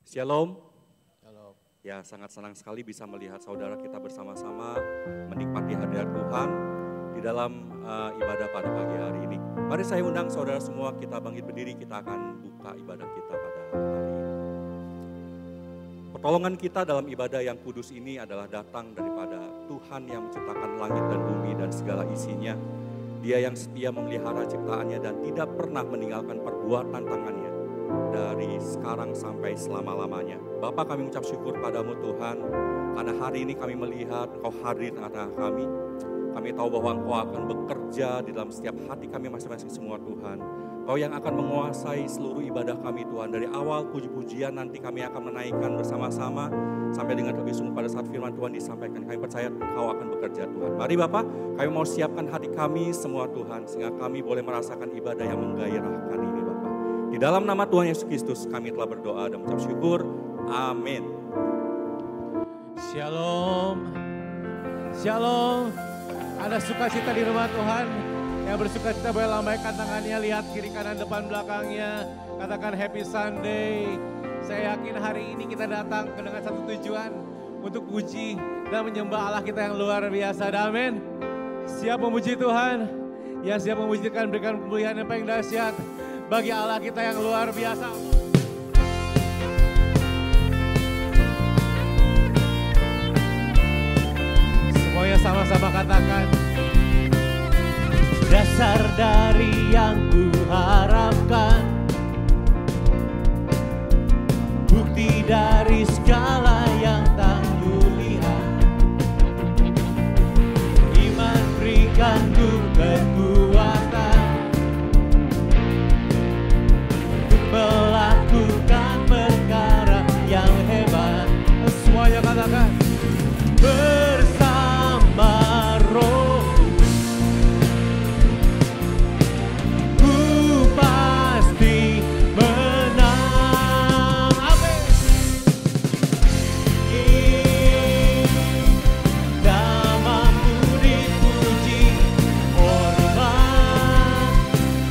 Shalom. Shalom. Ya, sangat senang sekali bisa melihat saudara kita bersama-sama menikmati hadirat Tuhan di dalam ibadah pada pagi hari ini. Mari saya undang saudara semua, kita bangkit berdiri, kita akan buka ibadah kita pada hari ini. Pertolongan kita dalam ibadah yang kudus ini adalah datang daripada Tuhan yang menciptakan langit dan bumi dan segala isinya. Dia yang setia memelihara ciptaannya dan tidak pernah meninggalkan perbuatan tangannya dari sekarang sampai selama-lamanya. Bapa, kami mengucap syukur padamu Tuhan, karena hari ini kami melihat Engkau hadir di tengah kami. Kami tahu bahwa Engkau akan bekerja di dalam setiap hati kami masing-masing semua Tuhan. Engkau yang akan menguasai seluruh ibadah kami Tuhan. Dari awal puji-pujian nanti kami akan menaikkan bersama-sama sampai dengan lebih sungguh pada saat firman Tuhan disampaikan. Kami percaya Engkau akan bekerja Tuhan. Mari Bapak, kami mau siapkan hati kami semua Tuhan, sehingga kami boleh merasakan ibadah yang menggairahkan ini Bapak. Di dalam nama Tuhan Yesus Kristus kami telah berdoa dan mengucap syukur. Amin. Shalom. Shalom. Ada sukacita di rumah Tuhan. Yang bersukacita boleh lambaikan tangannya, lihat kiri kanan depan belakangnya. Katakan happy Sunday. Saya yakin hari ini kita datang dengan satu tujuan, untuk puji dan menyembah Allah kita yang luar biasa. Amin. Siap memuji Tuhan? Yang siap memujikan, berikan kemuliaan yang paling dahsyat bagi Allah kita yang luar biasa. Semuanya sama-sama katakan. Dasar dari yang kuharapkan, bukti dari segala yang tak kulihat. Iman berikan ku kekuatan untuk melakukan perkara yang hebat. Semuanya katakan. Bersama Roh ku pasti menang. Amin. Namamu dipuji, hormat,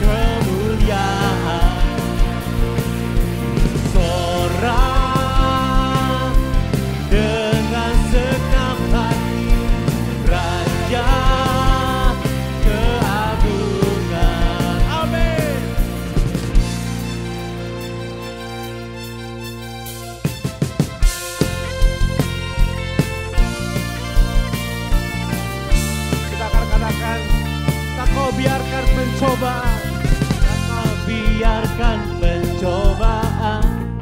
kemuliaan, sorak dengan segenap hati, Raja keagungan. Amin. Kita akan katakan, tak kau biarkan pencobaan, tak kau biarkan pencobaan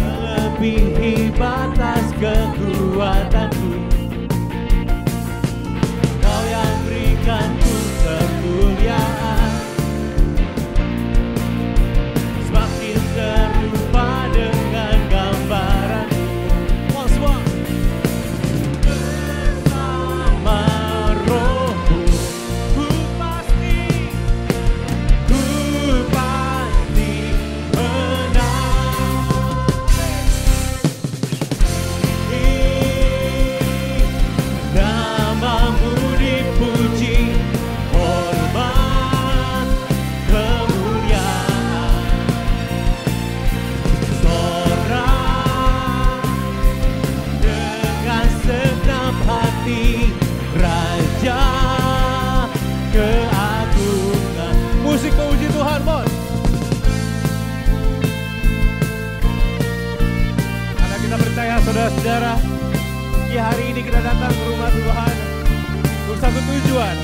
melebihi batas kekuatanku. Kau yang berikan ku kemuliaan, semakin serupa dengan gambaranmu. Semua bersama Rohmu ku pasti menang. Namamu dipuji, hormat, kemuliaan, sorak dengan segenap hati, Raja keagungan. Musik memuji Tuhan, Bos. Karena kita percaya saudara-saudara, di hari ini kita datang ke rumah Tuhan untuk satu tujuan,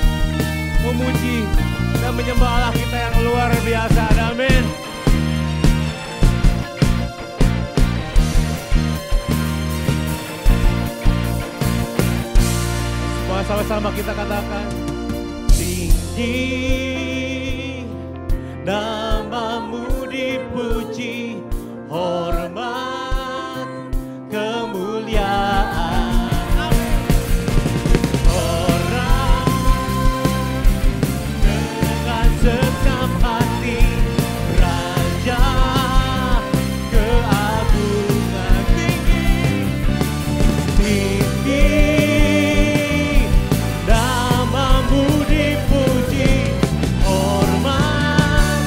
memuji dan menyembah Allah kita yang luar biasa. Amin. Semua sama-sama kita katakan. Tinggi namamu dipuji, hormat, kemuliaan, orang dengan segenap hati, Raja keagungan. Tinggi namamu dipuji, hormat,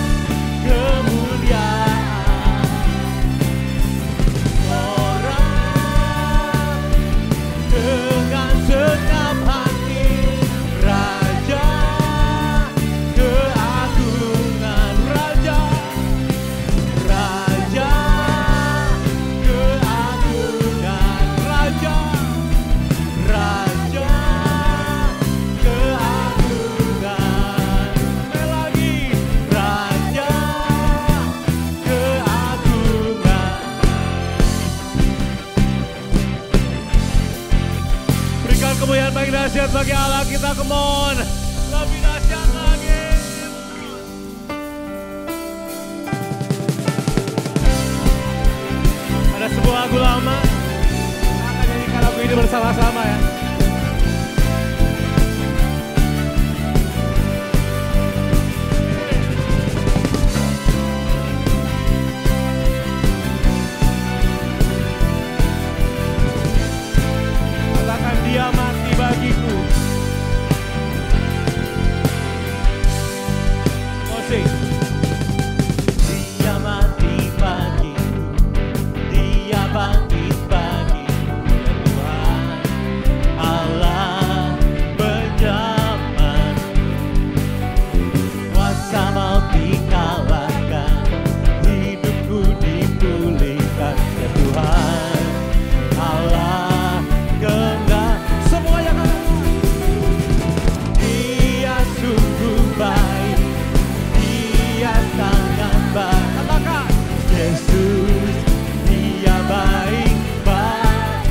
dahsyat bagi Allah kita, come on. Lebih dahsyat lagi. Ada sebuah lagu lama, kita akan nyanyikan lagu ini bersama-sama ya. Katakan dia mati bagiku. Musik. Dia mati bagiku, dia bangkit bagiku, ya Tuhan Allah penyelamatku. Kuasa maut dikalahkan, hidupku dipulihkan, ya Tuhan Allah kehendak. Semua yang katakan. Dia sungguh baik, dia sangat baik. Katakan. Yesus, dia baik baik.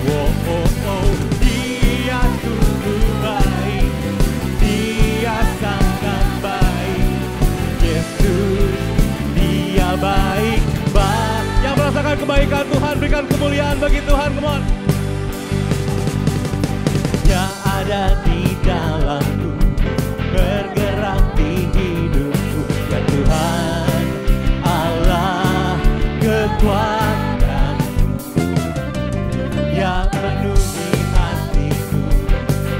Oh oh oh, dia sungguh baik, dia sangat baik. Yesus, dia baik baik. Yang merasakan kebaikan Tuhan, berikan kemuliaan bagi Tuhan, come on. Dia ada di dalamku, bergerak di hidupku, ya Tuhan Allah kekuatanku. Dia penuhi hatiku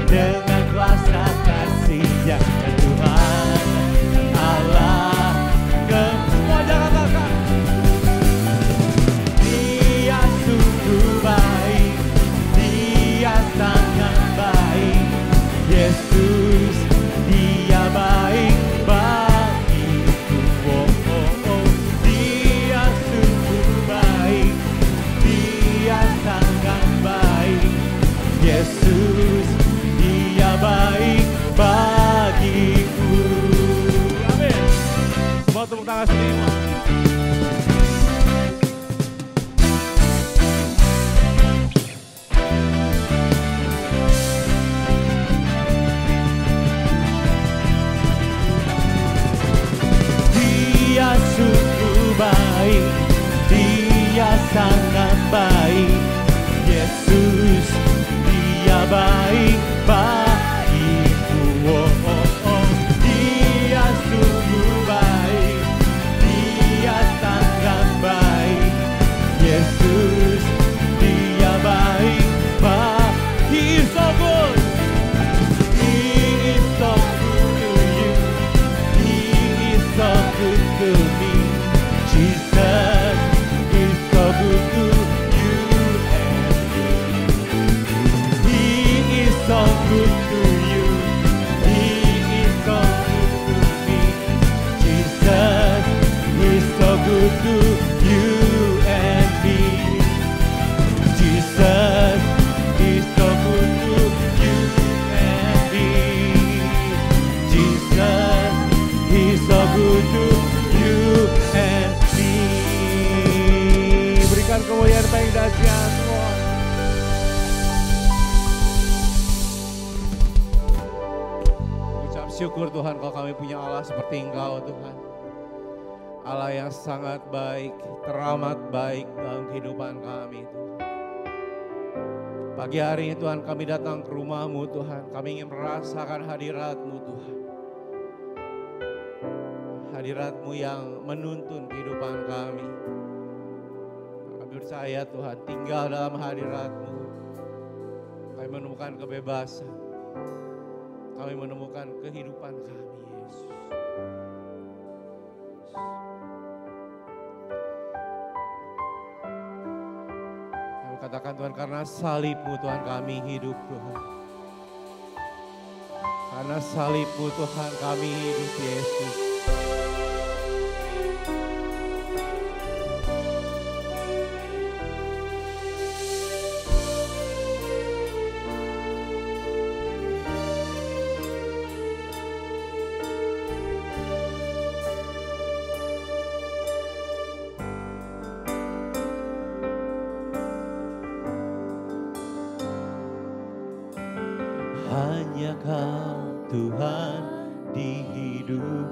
dengan kuasa kasih-Nya, ya Tuhan Allah Semuanya katakan. Dia sungguh baik, dia sangat baik. Yesus, dia baik bagiku. Oh oh oh, dia sungguh baik, dia sangat baik. Yesus, dia baik bagiku. Amin. Semua tepuk tangan semua. Dia sungguh baik, dia sangat baik. Yesus, dia baik bagiku. Oh oh oh, dia sungguh baik, dia sangat baik. Yesus, dia baik baik. He is so good. He is so good to you. He is so good to me. Jesus is so good to you and me. He is so good to you. He is so good to me. Jesus is so good to you and me. Jesus is so good to you and me. Jesus is so good to you and me. Berikan kemuliaan paling dahsyat semua. Ucap syukur Tuhan kalau kami punya Allah seperti Engkau Tuhan. Allah yang sangat baik, teramat baik dalam kehidupan kami Tuhan. Pagi hari ini Tuhan kami datang ke rumah-Mu Tuhan. Kami ingin merasakan hadirat-Mu Tuhan. Hadirat-Mu yang menuntun kehidupan kami. Kami percaya Tuhan tinggal dalam hadirat-Mu. Kami menemukan kebebasan. Kami menemukan kehidupan kami Yesus. Kami katakan Tuhan karena salib-Mu Tuhan kami hidup Tuhan. Karena salib-Mu Tuhan kami hidup Yesus. hanya Kau Tuhan di hidupku.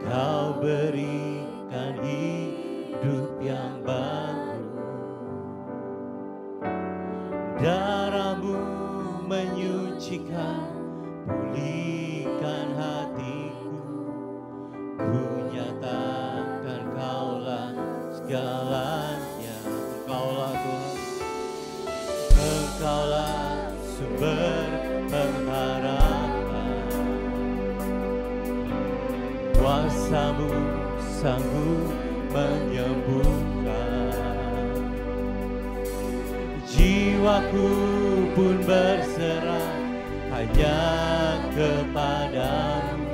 Kau berikan hidup yang baru. Darah-Mu menyucikan, pulihkan hatiku. Ku nyatakan Kaulah segalanya. Engkaulah Tuhan, Engkaulah sumber pengharapan. Kuasa-Mu sanggup menyembuhkan. Jiwaku pun berserah hanya kepadamu.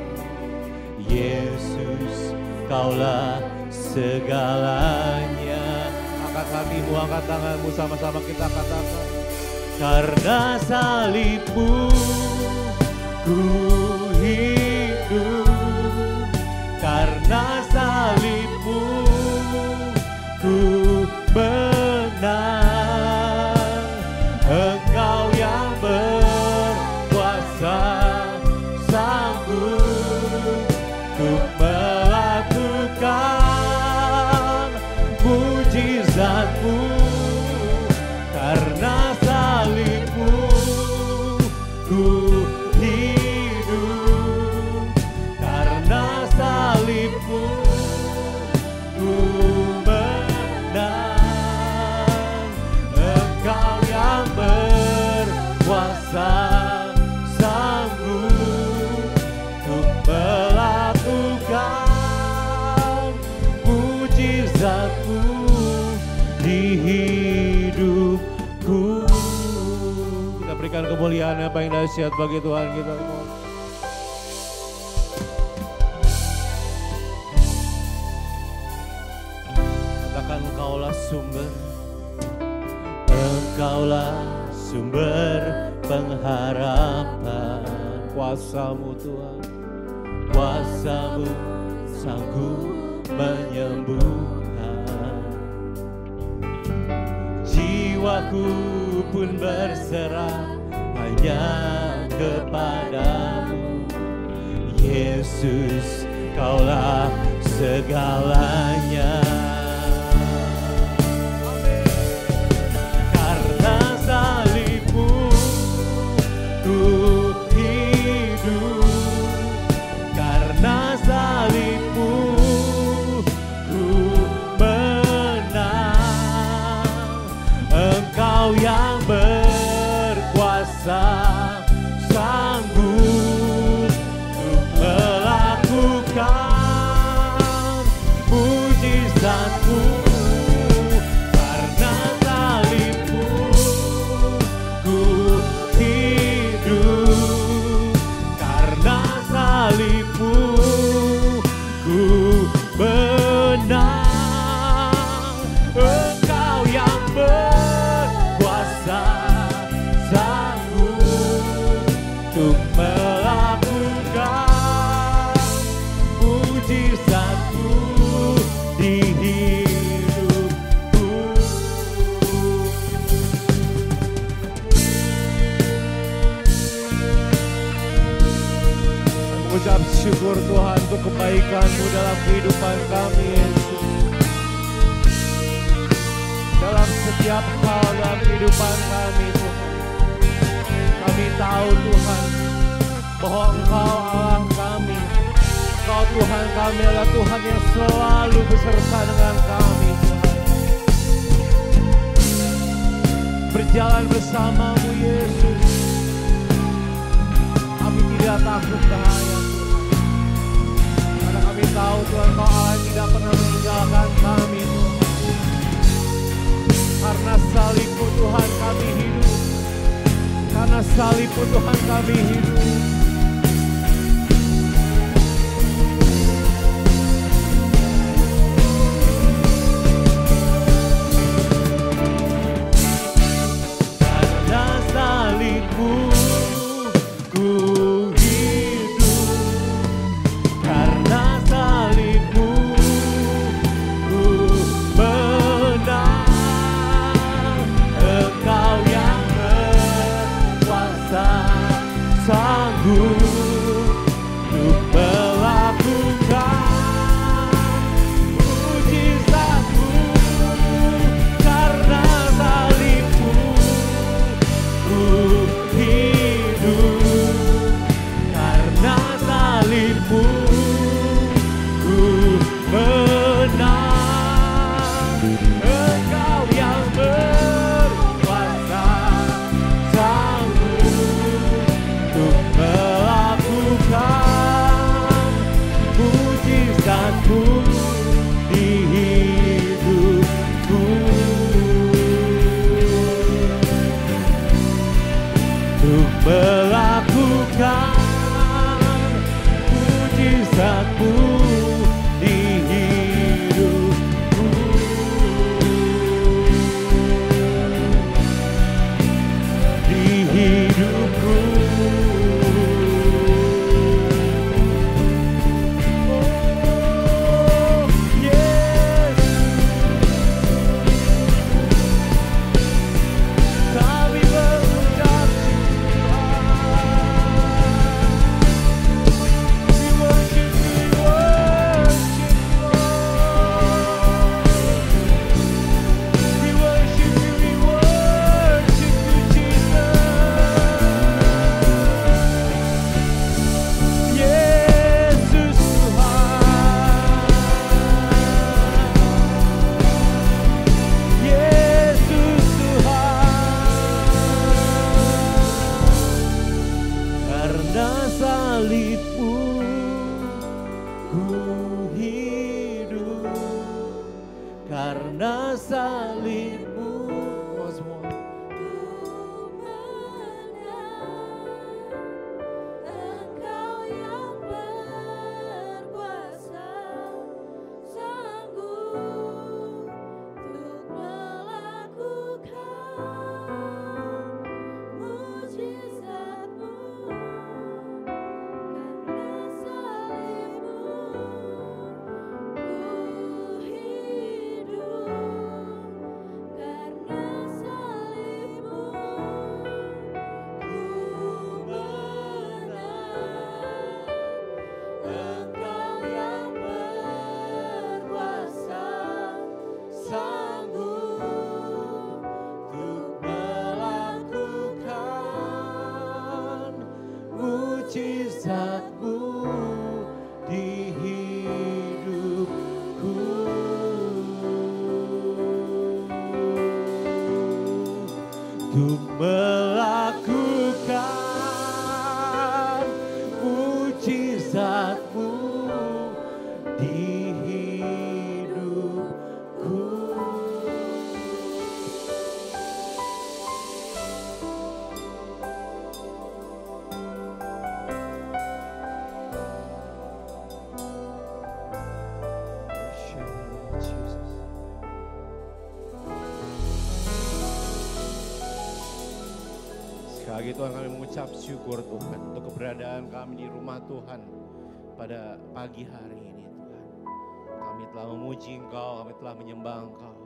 Yesus, Kaulah segalanya. Angkat hatimu, angkat tanganmu, sama-sama kita katakan. Karena salib-Mu ku hidup. Karena salib-Mu ku menang. Engkau yang berkuasa, sanggup untuk melakukan mujizat-Mu. Karena salib-Mu ku hidup. Karena salib-Mu ku menang. Engkau yang berkuasa, sanggup untuk melakukan mujizat-Mu di hidupku. Kita berikan kemuliaan yang paling dahsyat bagi Tuhan kita. Katakan Engkaulah sumber, Engkaulah sumber pengharapan. Kuasa-Mu Tuhan, Kuasa-Mu sanggup menyembuhkan. Jiwaku pun berserah hanya kepadamu. Yesus, Kaulah segalanya. Karena salib-Mu ku hidup. Karena salib-Mu ku menang. Engkau yang berkuasa, sanggup untuk melakukan mujizat-Mu. Karena salib-Mu ku hidup. Karena salib-Mu ku menang. Engkau yang berkuasa, sanggup untuk melakukan mujizat-Mu di hidupku. mengucap syukur Tuhan untuk kebaikan-Mu dalam kehidupan kami, Yesus. Dalam setiap hal dalam kehidupan kami, Tuhan. Kami tahu Tuhan bahwa Engkau Allah kami. Engkau Tuhan kami adalah Tuhan yang selalu beserta dengan kami, Tuhan. Berjalan bersama-Mu, Yesus. Kami tidak takut bahaya, Tuhan. Karena kami tahu Tuhan Engkau Allah yang tidak pernah meninggalkan kami, Tuhan. Karena salib-Mu Tuhan kami hidup. Karena salib-Mu Tuhan kami hidup. Karena salib-Mu ku hidup. Karena salib-Mu ku menang. Engkau yang hidup karena salibmu. Oh, semua. Engkau yang berkuasa, sanggup untuk melakukan mujizat-Mu. Karena salibmu, ku hidup. Karena salibmu, ku menang. Engkau yang berkuasa, Sanggup untuk melakukan mujizat-Mu di hidupku. Untuk melakukan mujizat-Mu di hidupku. Sekali lagi Tuhan, kami mengucap syukur Tuhan untuk keberadaan kami di rumah Tuhan pada pagi hari ini Tuhan. Kami telah memuji Engkau, kami telah menyembah Engkau.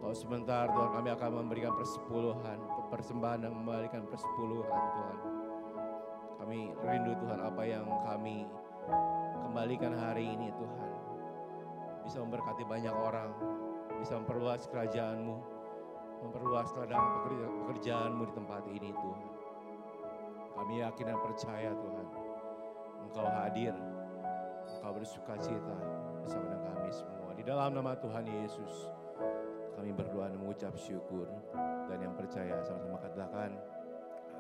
Kalau sebentar Tuhan kami akan memberikan persepuluhan, persembahan dan memberikan persepuluhan Tuhan. Kami rindu Tuhan apa yang kami kembalikan hari ini Tuhan. Bisa memberkati banyak orang, bisa memperluas kerajaan-Mu, memperluas ladang pekerjaan-Mu di tempat ini Tuhan. Kami yakin dan percaya Tuhan, Engkau hadir, Engkau bersukacita bersama dengan kami semua. Di dalam nama Tuhan Yesus, kami berdoa dan mengucap syukur. Dan yang percaya sama-sama katakan,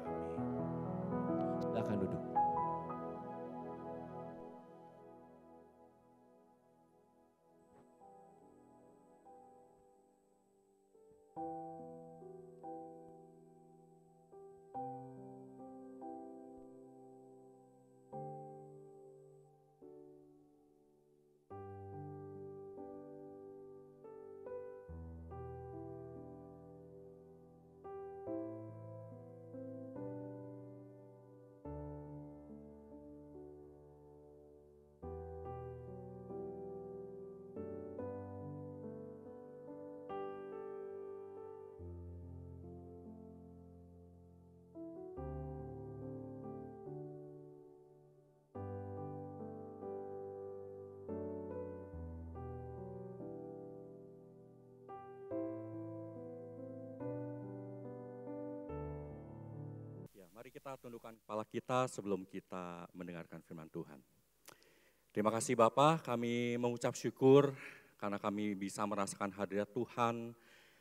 amin. Silakan duduk. Ya, mari kita tundukkan kepala kita sebelum kita mendengarkan firman Tuhan. Terima kasih Bapak, kami mengucap syukur karena kami bisa merasakan hadirat Tuhan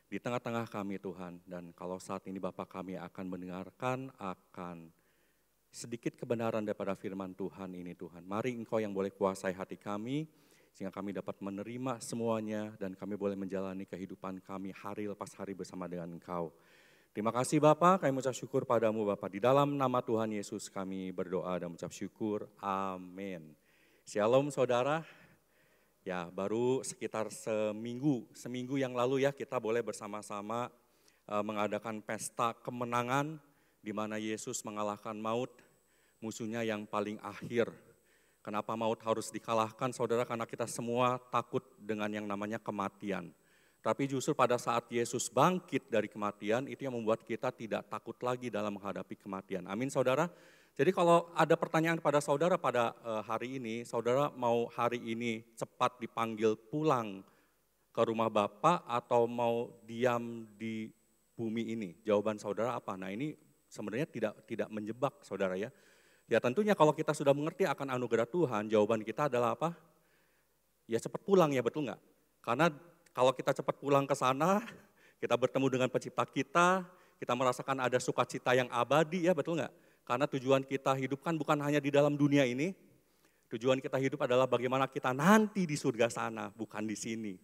di tengah-tengah kami Tuhan. Dan kalau saat ini Bapak kami akan mendengarkan akan sedikit kebenaran daripada firman Tuhan ini Tuhan. Mari Engkau yang boleh kuasai hati kami sehingga kami dapat menerima semuanya dan kami boleh menjalani kehidupan kami hari lepas hari bersama dengan Engkau. Terima kasih Bapak, kami mengucap syukur padamu Bapak. Di dalam nama Tuhan Yesus kami berdoa dan mengucap syukur. Amin. Shalom saudara. Ya baru sekitar seminggu yang lalu ya kita boleh bersama-sama mengadakan pesta kemenangan di mana Yesus mengalahkan maut, musuhnya yang paling akhir. Kenapa maut harus dikalahkan saudara? Karena kita semua takut dengan yang namanya kematian. Tapi justru pada saat Yesus bangkit dari kematian, itu yang membuat kita tidak takut lagi dalam menghadapi kematian. Amin saudara. Jadi kalau ada pertanyaan pada saudara pada hari ini, saudara mau hari ini cepat dipanggil pulang ke rumah Bapa atau mau diam di bumi ini? Jawaban saudara apa? Nah ini sebenarnya tidak menjebak saudara ya. Ya tentunya kalau kita sudah mengerti akan anugerah Tuhan, jawaban kita adalah apa? Ya cepat pulang ya, betul nggak? Karena kalau kita cepat pulang ke sana, kita bertemu dengan pencipta kita merasakan ada sukacita yang abadi ya, betul nggak? Karena tujuan kita hidup kan bukan hanya di dalam dunia ini, Tujuan kita hidup adalah bagaimana kita nanti di surga sana, bukan di sini.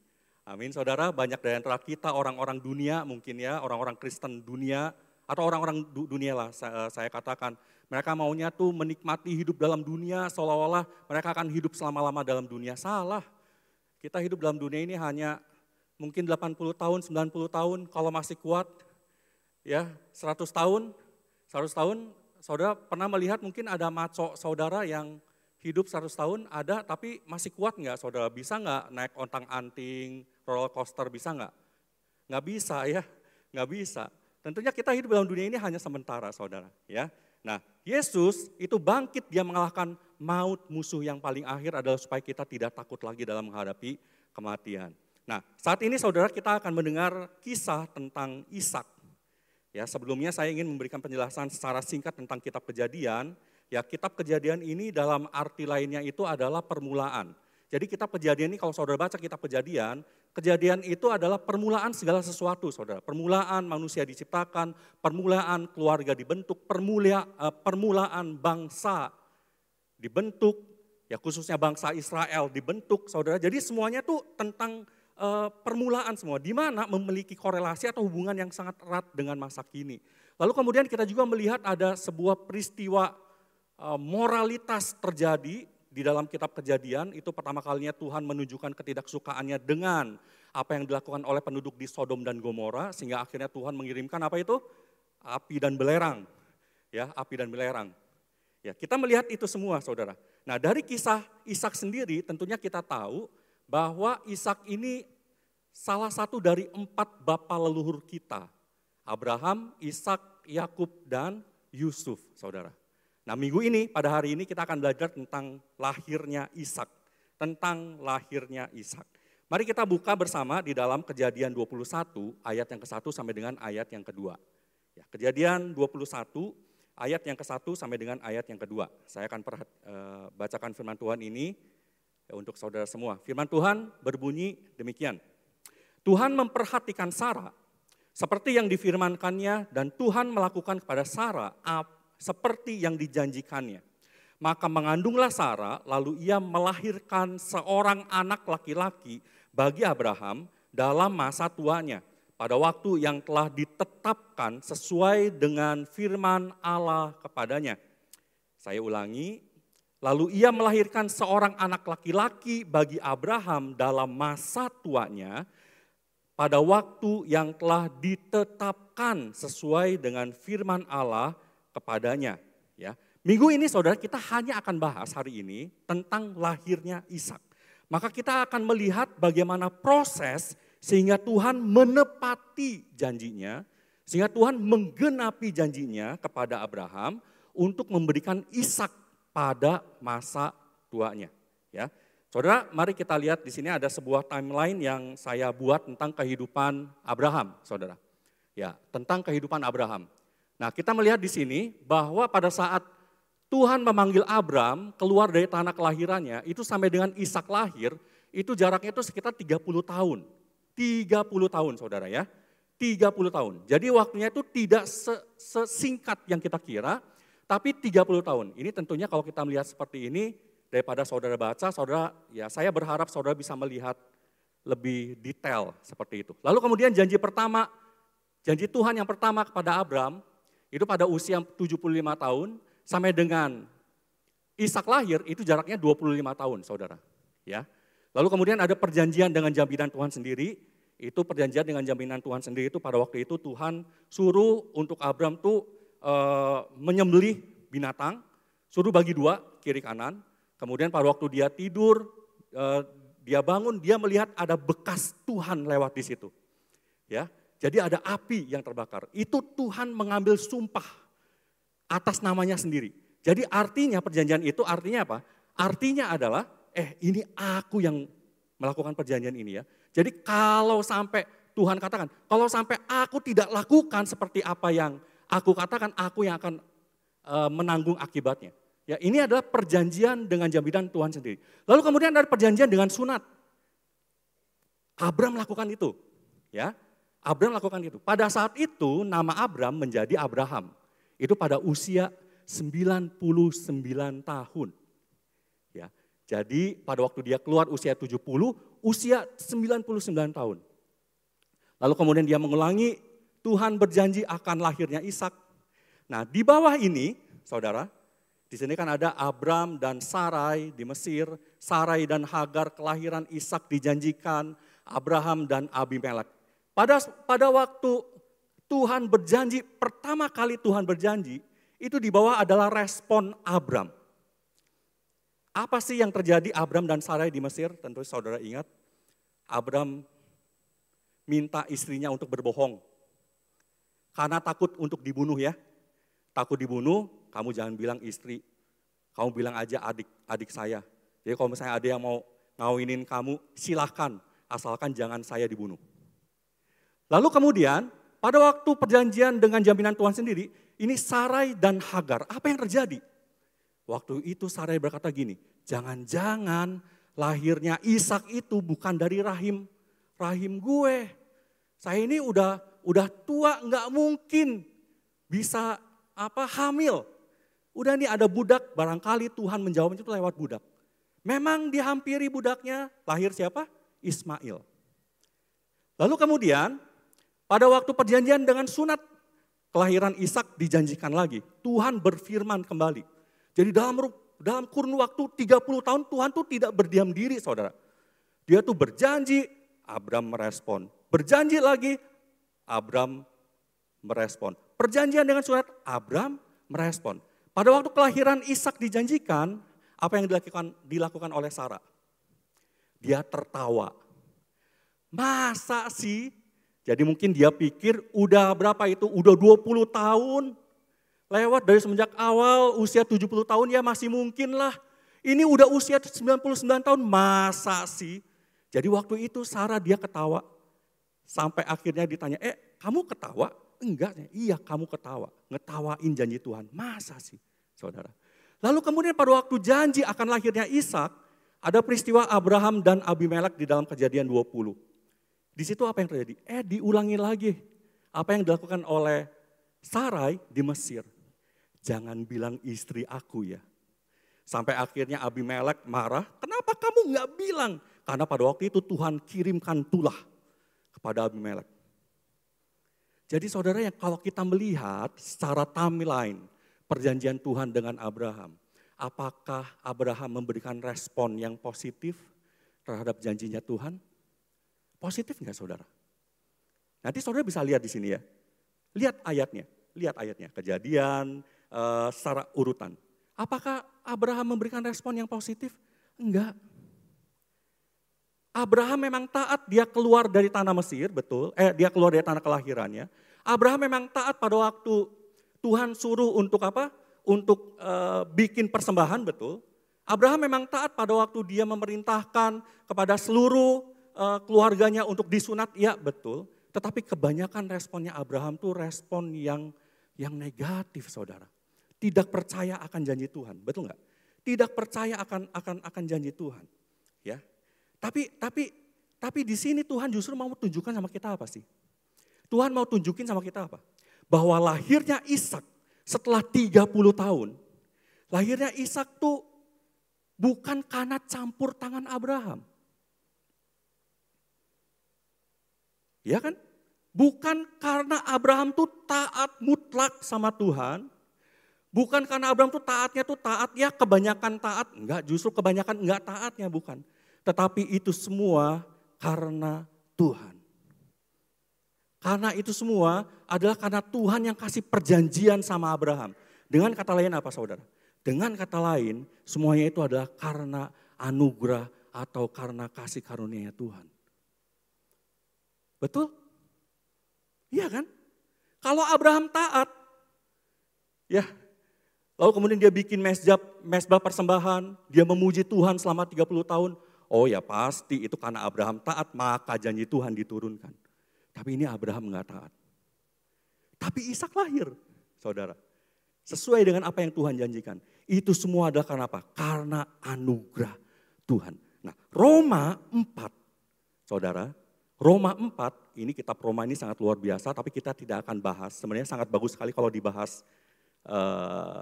Amin, saudara. Banyak dari antara kita orang-orang dunia mungkin ya, orang-orang Kristen dunia, atau orang-orang dunia lah saya katakan. Mereka maunya tuh menikmati hidup dalam dunia seolah-olah mereka akan hidup selama-lama dalam dunia. Salah. Kita hidup dalam dunia ini hanya mungkin 80 tahun, 90 tahun kalau masih kuat. Ya, 100 tahun, saudara pernah melihat mungkin ada maco saudara yang hidup 100 tahun ada tapi masih kuat nggak saudara? Bisa nggak naik ontang-anting, roller coaster, bisa nggak? Nggak bisa ya, nggak bisa. Tentunya kita hidup dalam dunia ini hanya sementara saudara. Ya. Nah Yesus itu bangkit, dia mengalahkan maut, musuh yang paling akhir adalah supaya kita tidak takut lagi dalam menghadapi kematian. Nah saat ini saudara kita akan mendengar kisah tentang Ishak. Ya, sebelumnya saya ingin memberikan penjelasan secara singkat tentang kitab Kejadian. Ya, kitab Kejadian ini dalam arti lainnya itu adalah permulaan. Jadi kitab Kejadian ini kalau saudara baca kitab Kejadian itu adalah permulaan segala sesuatu, saudara. Permulaan manusia diciptakan, permulaan keluarga dibentuk, permulaan bangsa dibentuk, ya khususnya bangsa Israel dibentuk, saudara. Jadi semuanya tuh tentang permulaan semua, di mana memiliki korelasi atau hubungan yang sangat erat dengan masa kini. Lalu kemudian kita juga melihat ada sebuah peristiwa moralitas terjadi di dalam kitab Kejadian. Itu pertama kalinya Tuhan menunjukkan ketidaksukaannya dengan apa yang dilakukan oleh penduduk di Sodom dan Gomora, sehingga akhirnya Tuhan mengirimkan apa itu? Api dan belerang. Ya, api dan belerang. Ya, kita melihat itu semua, saudara. Nah, dari kisah Ishak sendiri tentunya kita tahu bahwa Ishak ini salah satu dari 4 bapa leluhur kita. Abraham, Ishak, Yakub, dan Yusuf, saudara. Nah minggu ini, pada hari ini kita akan belajar tentang lahirnya Ishak. Tentang lahirnya Ishak. Mari kita buka bersama di dalam Kejadian 21 ayat yang ke-1 sampai dengan ayat yang kedua. Ya, Kejadian 21 ayat yang ke-1 sampai dengan ayat yang kedua. Saya akan bacakan firman Tuhan ini untuk saudara semua. Firman Tuhan berbunyi demikian. Tuhan memperhatikan Sarah seperti yang difirmankannya dan Tuhan melakukan kepada Sarah seperti yang dijanjikannya. Maka mengandunglah Sarah lalu ia melahirkan seorang anak laki-laki bagi Abraham dalam masa tuanya pada waktu yang telah ditetapkan sesuai dengan firman Allah kepadanya. Saya ulangi. Lalu ia melahirkan seorang anak laki-laki bagi Abraham dalam masa tuanya pada waktu yang telah ditetapkan sesuai dengan firman Allah kepadanya. Ya. Minggu ini saudara kita hanya akan bahas hari ini tentang lahirnya Ishak. Maka kita akan melihat bagaimana proses sehingga Tuhan menepati janjinya, sehingga Tuhan menggenapi janjinya kepada Abraham untuk memberikan Ishak pada masa tuanya, ya. Saudara, mari kita lihat di sini ada sebuah timeline yang saya buat tentang kehidupan Abraham, saudara. Ya, tentang kehidupan Abraham. Nah, kita melihat di sini bahwa pada saat Tuhan memanggil Abram keluar dari tanah kelahirannya, itu sampai dengan Ishak lahir, itu jaraknya itu sekitar 30 tahun. 30 tahun, saudara ya. 30 tahun. Jadi waktunya itu tidak sesingkat yang kita kira, tapi 30 tahun. Ini tentunya kalau kita melihat seperti ini, daripada saudara baca, saudara, ya saya berharap saudara bisa melihat lebih detail seperti itu. Lalu kemudian janji Tuhan yang pertama kepada Abram, itu pada usia 75 tahun, sampai dengan Ishak lahir, itu jaraknya 25 tahun saudara. Ya. Lalu kemudian ada perjanjian dengan jaminan Tuhan sendiri, itu perjanjian dengan jaminan Tuhan sendiri itu pada waktu itu Tuhan suruh untuk Abram tuh menyembelih binatang, suruh bagi 2 kiri kanan. Kemudian pada waktu dia tidur, dia bangun, dia melihat ada bekas Tuhan lewat di situ. Ya, jadi ada api yang terbakar. Itu Tuhan mengambil sumpah atas namanya sendiri. Jadi artinya perjanjian itu artinya apa? Artinya adalah, ini aku yang melakukan perjanjian ini ya. Jadi kalau sampai Tuhan katakan, kalau sampai aku tidak lakukan seperti apa yang aku katakan, aku yang akan menanggung akibatnya. Ya, ini adalah perjanjian dengan jaminan Tuhan sendiri. Lalu kemudian ada perjanjian dengan sunat. Abram melakukan itu. Ya, Abram melakukan itu. Pada saat itu nama Abram menjadi Abraham. Itu pada usia 99 tahun. Ya, Jadi pada waktu dia keluar usia 70, usia 99 tahun. Lalu kemudian dia mengulangi, Tuhan berjanji akan lahirnya Ishak. Nah di bawah ini, saudara, di sini kan ada Abram dan Sarai di Mesir, Sarai dan Hagar kelahiran Ishak dijanjikan, Abraham dan Abimelek. Pada waktu Tuhan berjanji, pertama kali Tuhan berjanji, itu di bawah adalah respon Abram. Apa sih yang terjadi Abram dan Sarai di Mesir? Tentu saudara ingat, Abram minta istrinya untuk berbohong. Karena takut untuk dibunuh ya. Takut dibunuh, kamu jangan bilang istri. Kamu bilang aja adik saya. Jadi kalau misalnya ada yang mau ngawinin kamu, silahkan. Asalkan jangan saya dibunuh. Lalu kemudian, pada waktu perjanjian dengan jaminan Tuhan sendiri, ini Sarai dan Hagar. Apa yang terjadi? Waktu itu Sarai berkata gini, jangan-jangan lahirnya Ishak itu bukan dari rahim gue. Saya ini udah tua, nggak mungkin bisa hamil. Udah nih ada budak, barangkali Tuhan menjawab itu lewat budak. Memang dihampiri budaknya, lahir siapa? Ismail. Lalu kemudian pada waktu perjanjian dengan sunat, kelahiran Ishak dijanjikan lagi. Tuhan berfirman kembali. Jadi dalam kurun waktu 30 tahun Tuhan tuh tidak berdiam diri saudara. Dia tuh berjanji, Abram merespon. Berjanji lagi, Abram merespon. Perjanjian dengan surat, Abram merespon. Pada waktu kelahiran Ishak dijanjikan, apa yang dilakukan oleh Sarah? Dia tertawa. Masa sih? Jadi mungkin dia pikir udah berapa itu? Udah 20 tahun. Lewat dari semenjak awal usia 70 tahun ya masih mungkin lah. Ini udah usia 99 tahun, masa sih? Jadi waktu itu Sarah dia ketawa. Sampai akhirnya ditanya, kamu ketawa? Enggak, iya kamu ketawa. Ngetawain janji Tuhan, masa sih saudara? Lalu kemudian pada waktu janji akan lahirnya Ishak, ada peristiwa Abraham dan Abimelek di dalam Kejadian 20. Di situ apa yang terjadi? Diulangi lagi. Apa yang dilakukan oleh Sarai di Mesir. Jangan bilang istri aku ya. Sampai akhirnya Abimelek marah, kenapa kamu nggak bilang? Karena pada waktu itu Tuhan kirimkan tulah kepada Abimelek. Jadi saudara yang kalau kita melihat secara timeline perjanjian Tuhan dengan Abraham. Apakah Abraham memberikan respon yang positif terhadap janjinya Tuhan? Positif enggak saudara? Nanti saudara bisa lihat di sini ya. Lihat ayatnya. Kejadian secara urutan. Apakah Abraham memberikan respon yang positif? Enggak. Abraham memang taat, dia keluar dari tanah Mesir, betul. Dia keluar dari tanah kelahirannya. Abraham memang taat pada waktu Tuhan suruh untuk apa? Untuk bikin persembahan, betul. Abraham memang taat pada waktu dia memerintahkan kepada seluruh keluarganya untuk disunat, ya betul. Tetapi kebanyakan responnya Abraham tuh respon yang negatif, saudara. Tidak percaya akan janji Tuhan, betul nggak? Tidak percaya akan janji Tuhan, ya. Tapi di sini Tuhan justru mau tunjukkan sama kita apa sih? Tuhan mau tunjukin sama kita apa? Bahwa lahirnya Ishak setelah 30 tahun, lahirnya Ishak tuh bukan karena campur tangan Abraham. Ya kan? Bukan karena Abraham tuh taat mutlak sama Tuhan. Bukan karena Abraham tuh taat ya kebanyakan taat. Enggak, justru kebanyakan enggak taatnya bukan. Tetapi itu semua karena Tuhan. Karena itu semua adalah karena Tuhan yang kasih perjanjian sama Abraham. Dengan kata lain apa saudara? Dengan kata lain semuanya itu adalah karena anugerah atau karena kasih karunia Tuhan. Betul? Iya kan? Kalau Abraham taat, ya, lalu kemudian dia bikin mezbah persembahan, dia memuji Tuhan selama 30 tahun. Oh ya pasti itu karena Abraham taat maka janji Tuhan diturunkan. Tapi ini Abraham enggak taat. Tapi Ishak lahir, saudara. Sesuai dengan apa yang Tuhan janjikan. Itu semua adalah karena apa? Karena anugerah Tuhan. Nah Roma 4, saudara. Roma 4, ini kitab Roma ini sangat luar biasa tapi kita tidak akan bahas. Sebenarnya sangat bagus sekali kalau dibahas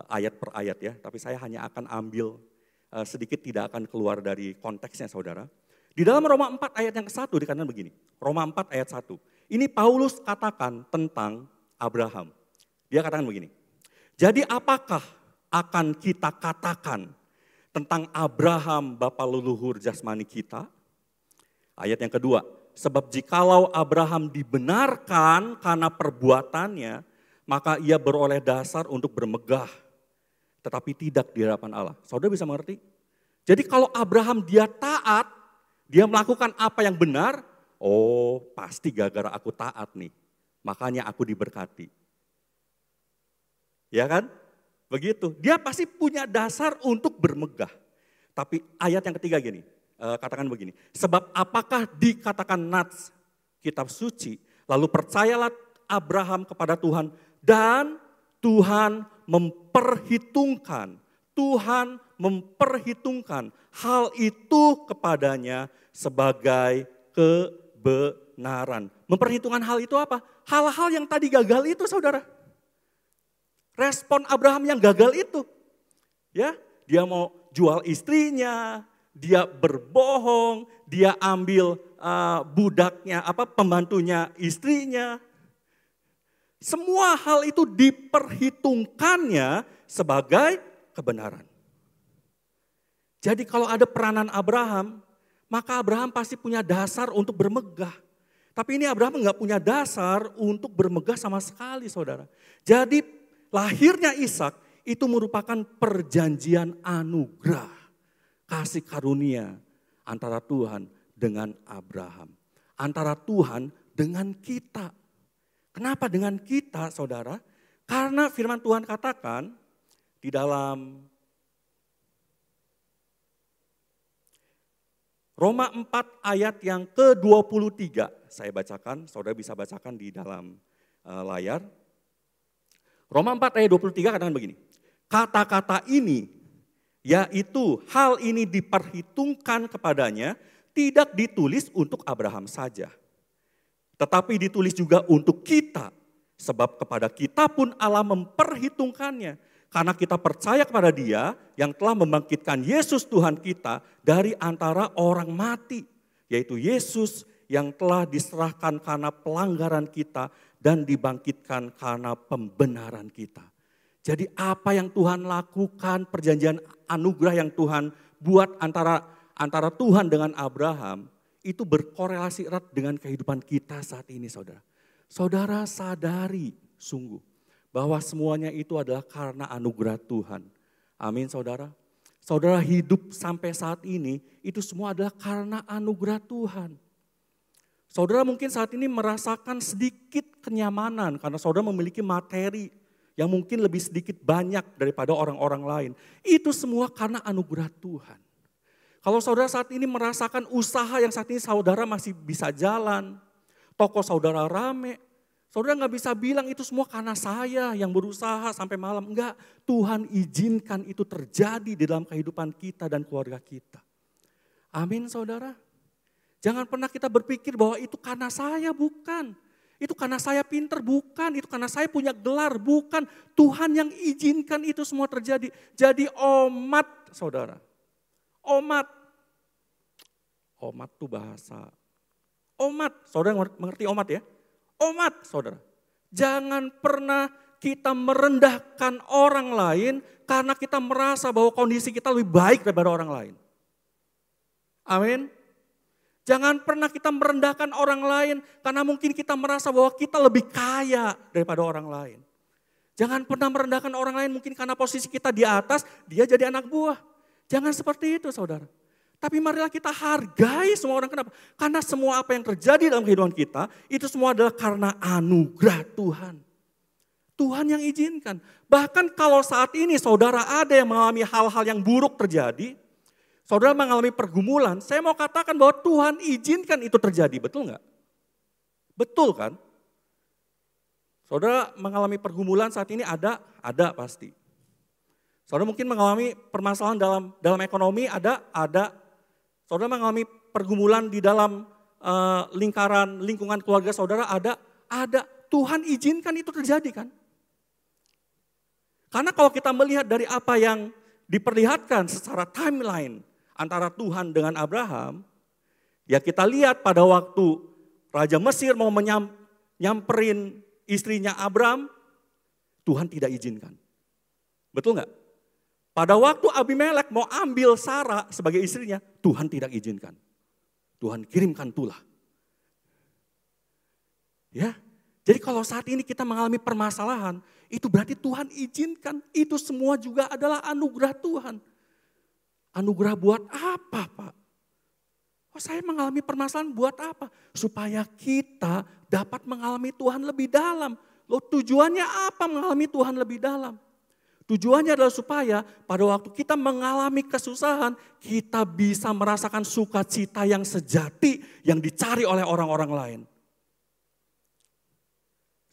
ayat per ayat ya. Tapi saya hanya akan ambil sedikit tidak akan keluar dari konteksnya saudara. Di dalam Roma 4 ayat yang ke-1 dikatakan begini. Roma 4 ayat 1. Ini Paulus katakan tentang Abraham. Dia katakan begini. Jadi apakah akan kita katakan tentang Abraham bapa leluhur jasmani kita? Ayat yang kedua. Sebab jikalau Abraham dibenarkan karena perbuatannya, maka ia beroleh dasar untuk bermegah. Tetapi tidak di hadapan Allah. Saudara bisa mengerti? Jadi kalau Abraham dia taat, dia melakukan apa yang benar, oh pasti gara-gara aku taat nih. Makanya aku diberkati. Ya kan? Begitu. Dia pasti punya dasar untuk bermegah. Tapi ayat yang ketiga gini, katakan begini. Sebab apakah dikatakan nats kitab suci, lalu percayalah Abraham kepada Tuhan dan Tuhan memperhitungkan hal itu kepadanya sebagai kebenaran. Memperhitungkan hal itu apa? Hal-hal yang tadi gagal itu saudara. Respon Abraham yang gagal itu. Ya, dia mau jual istrinya, dia berbohong, dia ambil budaknya, pembantunya istrinya. Semua hal itu diperhitungkannya sebagai kebenaran. Jadi kalau ada peranan Abraham, maka Abraham pasti punya dasar untuk bermegah. Tapi ini Abraham enggak punya dasar untuk bermegah sama sekali saudara. Jadi lahirnya Ishak itu merupakan perjanjian anugerah. Kasih karunia antara Tuhan dengan Abraham. Antara Tuhan dengan kita. Kenapa dengan kita saudara? Karena firman Tuhan katakan di dalam Roma 4 ayat yang ke-23. Saya bacakan, saudara bisa bacakan di dalam layar. Roma 4 ayat 23 katakan begini. Kata-kata ini, yaitu hal ini diperhitungkan kepadanya, tidak ditulis untuk Abraham saja. Tetapi ditulis juga untuk kita. Sebab kepada kita pun Allah memperhitungkannya. Karena kita percaya kepada Dia yang telah membangkitkan Yesus Tuhan kita dari antara orang mati. Yaitu Yesus yang telah diserahkan karena pelanggaran kita dan dibangkitkan karena pembenaran kita. Jadi apa yang Tuhan lakukan, perjanjian anugerah yang Tuhan buat antara Tuhan dengan Abraham, itu berkorelasi erat dengan kehidupan kita saat ini saudara. Saudara sadari sungguh bahwa semuanya itu adalah karena anugerah Tuhan. Amin saudara. Saudara hidup sampai saat ini itu semua adalah karena anugerah Tuhan. Saudara mungkin saat ini merasakan sedikit kenyamanan karena saudara memiliki materi yang mungkin lebih sedikit banyak daripada orang-orang lain. Itu semua karena anugerah Tuhan. Kalau saudara saat ini merasakan usaha yang saat ini saudara masih bisa jalan, toko saudara rame, saudara nggak bisa bilang itu semua karena saya yang berusaha sampai malam. Enggak, Tuhan izinkan itu terjadi di dalam kehidupan kita dan keluarga kita. Amin saudara. Jangan pernah kita berpikir bahwa itu karena saya, bukan. Itu karena saya pinter, bukan. Itu karena saya punya gelar, bukan. Tuhan yang izinkan itu semua terjadi. Jadi omat saudara. Omat tuh bahasa. Omat, saudara mengerti omat ya? Omat saudara. Jangan pernah kita merendahkan orang lain karena kita merasa bahwa kondisi kita lebih baik daripada orang lain. Amin. Jangan pernah kita merendahkan orang lain karena mungkin kita merasa bahwa kita lebih kaya daripada orang lain. Jangan pernah merendahkan orang lain mungkin karena posisi kita di atas, dia jadi anak buah. Jangan seperti itu saudara. Tapi marilah kita hargai semua orang. Kenapa? Karena semua apa yang terjadi dalam kehidupan kita, itu semua adalah karena anugerah Tuhan. Tuhan yang izinkan. Bahkan kalau saat ini saudara ada yang mengalami hal-hal yang buruk terjadi, saudara mengalami pergumulan, saya mau katakan bahwa Tuhan izinkan itu terjadi, betul enggak? Betul kan? Saudara mengalami pergumulan saat ini ada pasti. Saudara mungkin mengalami permasalahan dalam ekonomi, ada. Saudara mengalami pergumulan di dalam lingkungan keluarga saudara, ada. Tuhan izinkan itu terjadi kan? Karena kalau kita melihat dari apa yang diperlihatkan secara timeline antara Tuhan dengan Abraham, ya kita lihat pada waktu Raja Mesir mau nyamperin istrinya Abraham, Tuhan tidak izinkan. Betul nggak? Pada waktu Abimelek mau ambil Sarah sebagai istrinya, Tuhan tidak izinkan. Tuhan kirimkan tulah. Ya, jadi kalau saat ini kita mengalami permasalahan, itu berarti Tuhan izinkan. Itu semua juga adalah anugerah Tuhan. Anugerah buat apa, Pak? Oh, saya mengalami permasalahan buat apa? Supaya kita dapat mengalami Tuhan lebih dalam. Loh, tujuannya apa mengalami Tuhan lebih dalam? Tujuannya adalah supaya pada waktu kita mengalami kesusahan, kita bisa merasakan sukacita yang sejati yang dicari oleh orang-orang lain.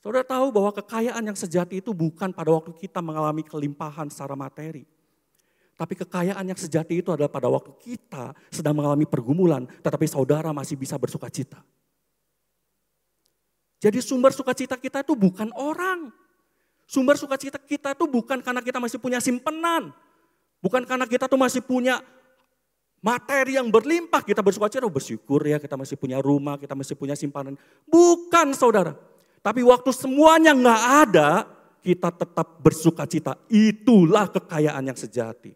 Saudara tahu bahwa kekayaan yang sejati itu bukan pada waktu kita mengalami kelimpahan secara materi. Tapi kekayaan yang sejati itu adalah pada waktu kita sedang mengalami pergumulan, tetapi saudara masih bisa bersukacita. Jadi sumber sukacita kita itu bukan orang. Sumber sukacita kita itu bukan karena kita masih punya simpenan. Bukan karena kita tuh masih punya materi yang berlimpah. Kita bersukacita, bersyukur ya kita masih punya rumah, kita masih punya simpanan. Bukan saudara. Tapi waktu semuanya nggak ada, kita tetap bersukacita. Itulah kekayaan yang sejati.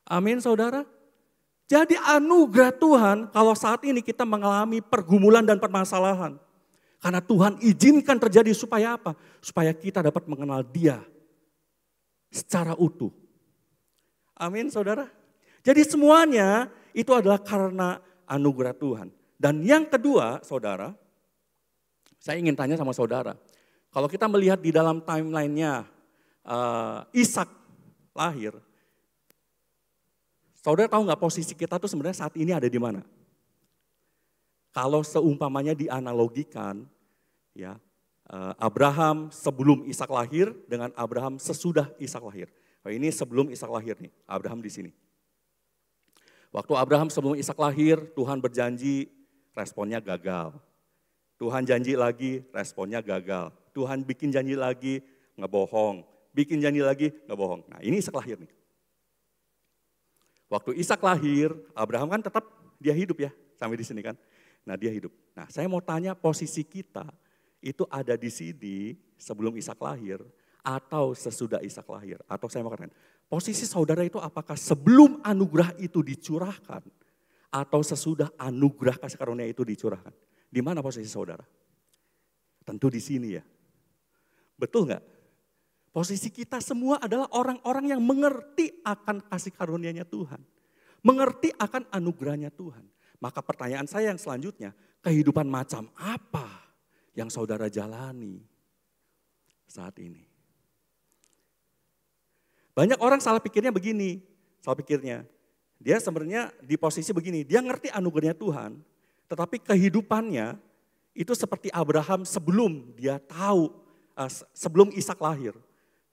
Amin saudara. Jadi anugerah Tuhan kalau saat ini kita mengalami pergumulan dan permasalahan. Karena Tuhan izinkan terjadi supaya apa? Supaya kita dapat mengenal Dia secara utuh. Amin saudara. Jadi semuanya itu adalah karena anugerah Tuhan. Dan yang kedua saudara, saya ingin tanya sama saudara. Kalau kita melihat di dalam timeline-nya Ishak lahir. Saudara tahu nggak posisi kita tuh sebenarnya saat ini ada di mana? Kalau seumpamanya dianalogikan, ya Abraham sebelum Ishak lahir dengan Abraham sesudah Ishak lahir. Nah, ini sebelum Ishak lahir nih, Abraham di sini. Waktu Abraham sebelum Ishak lahir, Tuhan berjanji, responnya gagal. Tuhan janji lagi, responnya gagal. Tuhan bikin janji lagi, ngebohong. Bikin janji lagi, ngebohong. Nah ini Ishak lahir nih. Waktu Ishak lahir, Abraham kan tetap dia hidup ya, sampai di sini kan. Nah dia hidup. Nah saya mau tanya posisi kita itu ada di sini sebelum Ishak lahir atau sesudah Ishak lahir. Atau saya mau katakan, posisi saudara itu apakah sebelum anugerah itu dicurahkan atau sesudah anugerah kasih karunia itu dicurahkan? Di mana posisi saudara? Tentu di sini ya. Betul nggak? Posisi kita semua adalah orang-orang yang mengerti akan kasih karunia-Nya Tuhan. Mengerti akan anugerahnya Tuhan. Maka pertanyaan saya yang selanjutnya, kehidupan macam apa yang saudara jalani saat ini? Banyak orang salah pikirnya begini, dia sebenarnya di posisi begini, dia ngerti anugerahnya Tuhan, tetapi kehidupannya itu seperti Abraham sebelum dia tahu, sebelum Ishak lahir.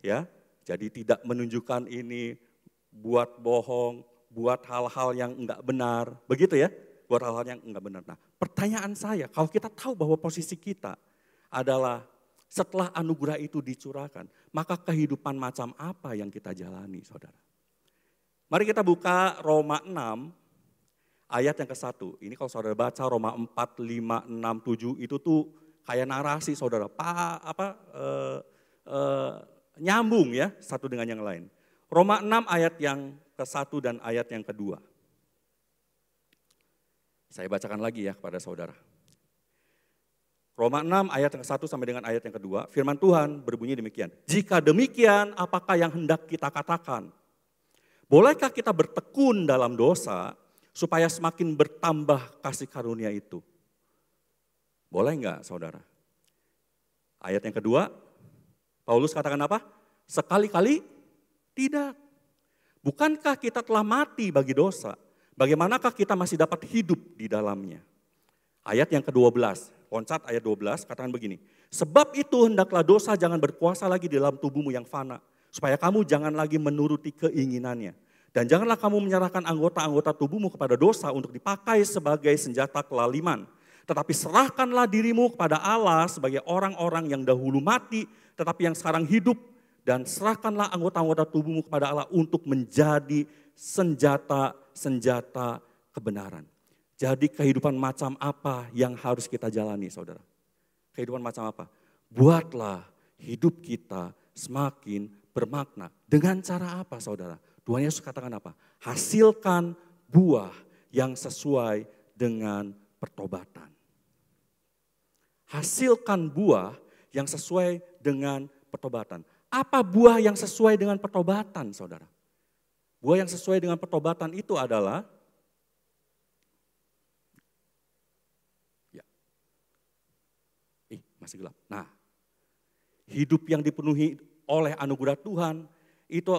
Ya, jadi tidak menunjukkan ini buat bohong, buat hal-hal yang enggak benar. Begitu ya, buat hal-hal yang enggak benar. Nah pertanyaan saya, kalau kita tahu bahwa posisi kita adalah setelah anugerah itu dicurahkan, maka kehidupan macam apa yang kita jalani saudara? Mari kita buka Roma 6. Ayat yang ke-1, ini kalau saudara baca Roma 4, 5, 6, 7 itu tuh kayak narasi saudara, nyambung ya satu dengan yang lain. Roma 6 ayat yang ke-1 dan ayat yang kedua. Saya bacakan lagi ya kepada saudara. Roma 6 ayat yang ke-1 sampai dengan ayat yang kedua, firman Tuhan berbunyi demikian. Jika demikian, apakah yang hendak kita katakan? Bolehkah kita bertekun dalam dosa supaya semakin bertambah kasih karunia itu? Boleh enggak saudara? Ayat yang kedua, Paulus katakan apa? Sekali-kali tidak. Bukankah kita telah mati bagi dosa? Bagaimanakah kita masih dapat hidup di dalamnya? Ayat yang ke-12, loncat ayat 12, katakan begini. Sebab itu hendaklah dosa jangan berkuasa lagi di dalam tubuhmu yang fana, supaya kamu jangan lagi menuruti keinginannya. Dan janganlah kamu menyerahkan anggota-anggota tubuhmu kepada dosa untuk dipakai sebagai senjata kelaliman. Tetapi serahkanlah dirimu kepada Allah sebagai orang-orang yang dahulu mati, tetapi yang sekarang hidup dan serahkanlah anggota-anggota tubuhmu kepada Allah untuk menjadi senjata-senjata kebenaran. Jadi kehidupan macam apa yang harus kita jalani, saudara? Kehidupan macam apa? Buatlah hidup kita semakin bermakna. Dengan cara apa, saudara? Tuhan Yesus katakan apa? Hasilkan buah yang sesuai dengan pertobatan. Hasilkan buah yang sesuai dengan pertobatan. Apa buah yang sesuai dengan pertobatan, saudara? Buah yang sesuai dengan pertobatan itu adalah masih gelap. Nah, hidup yang dipenuhi oleh anugerah Tuhan itu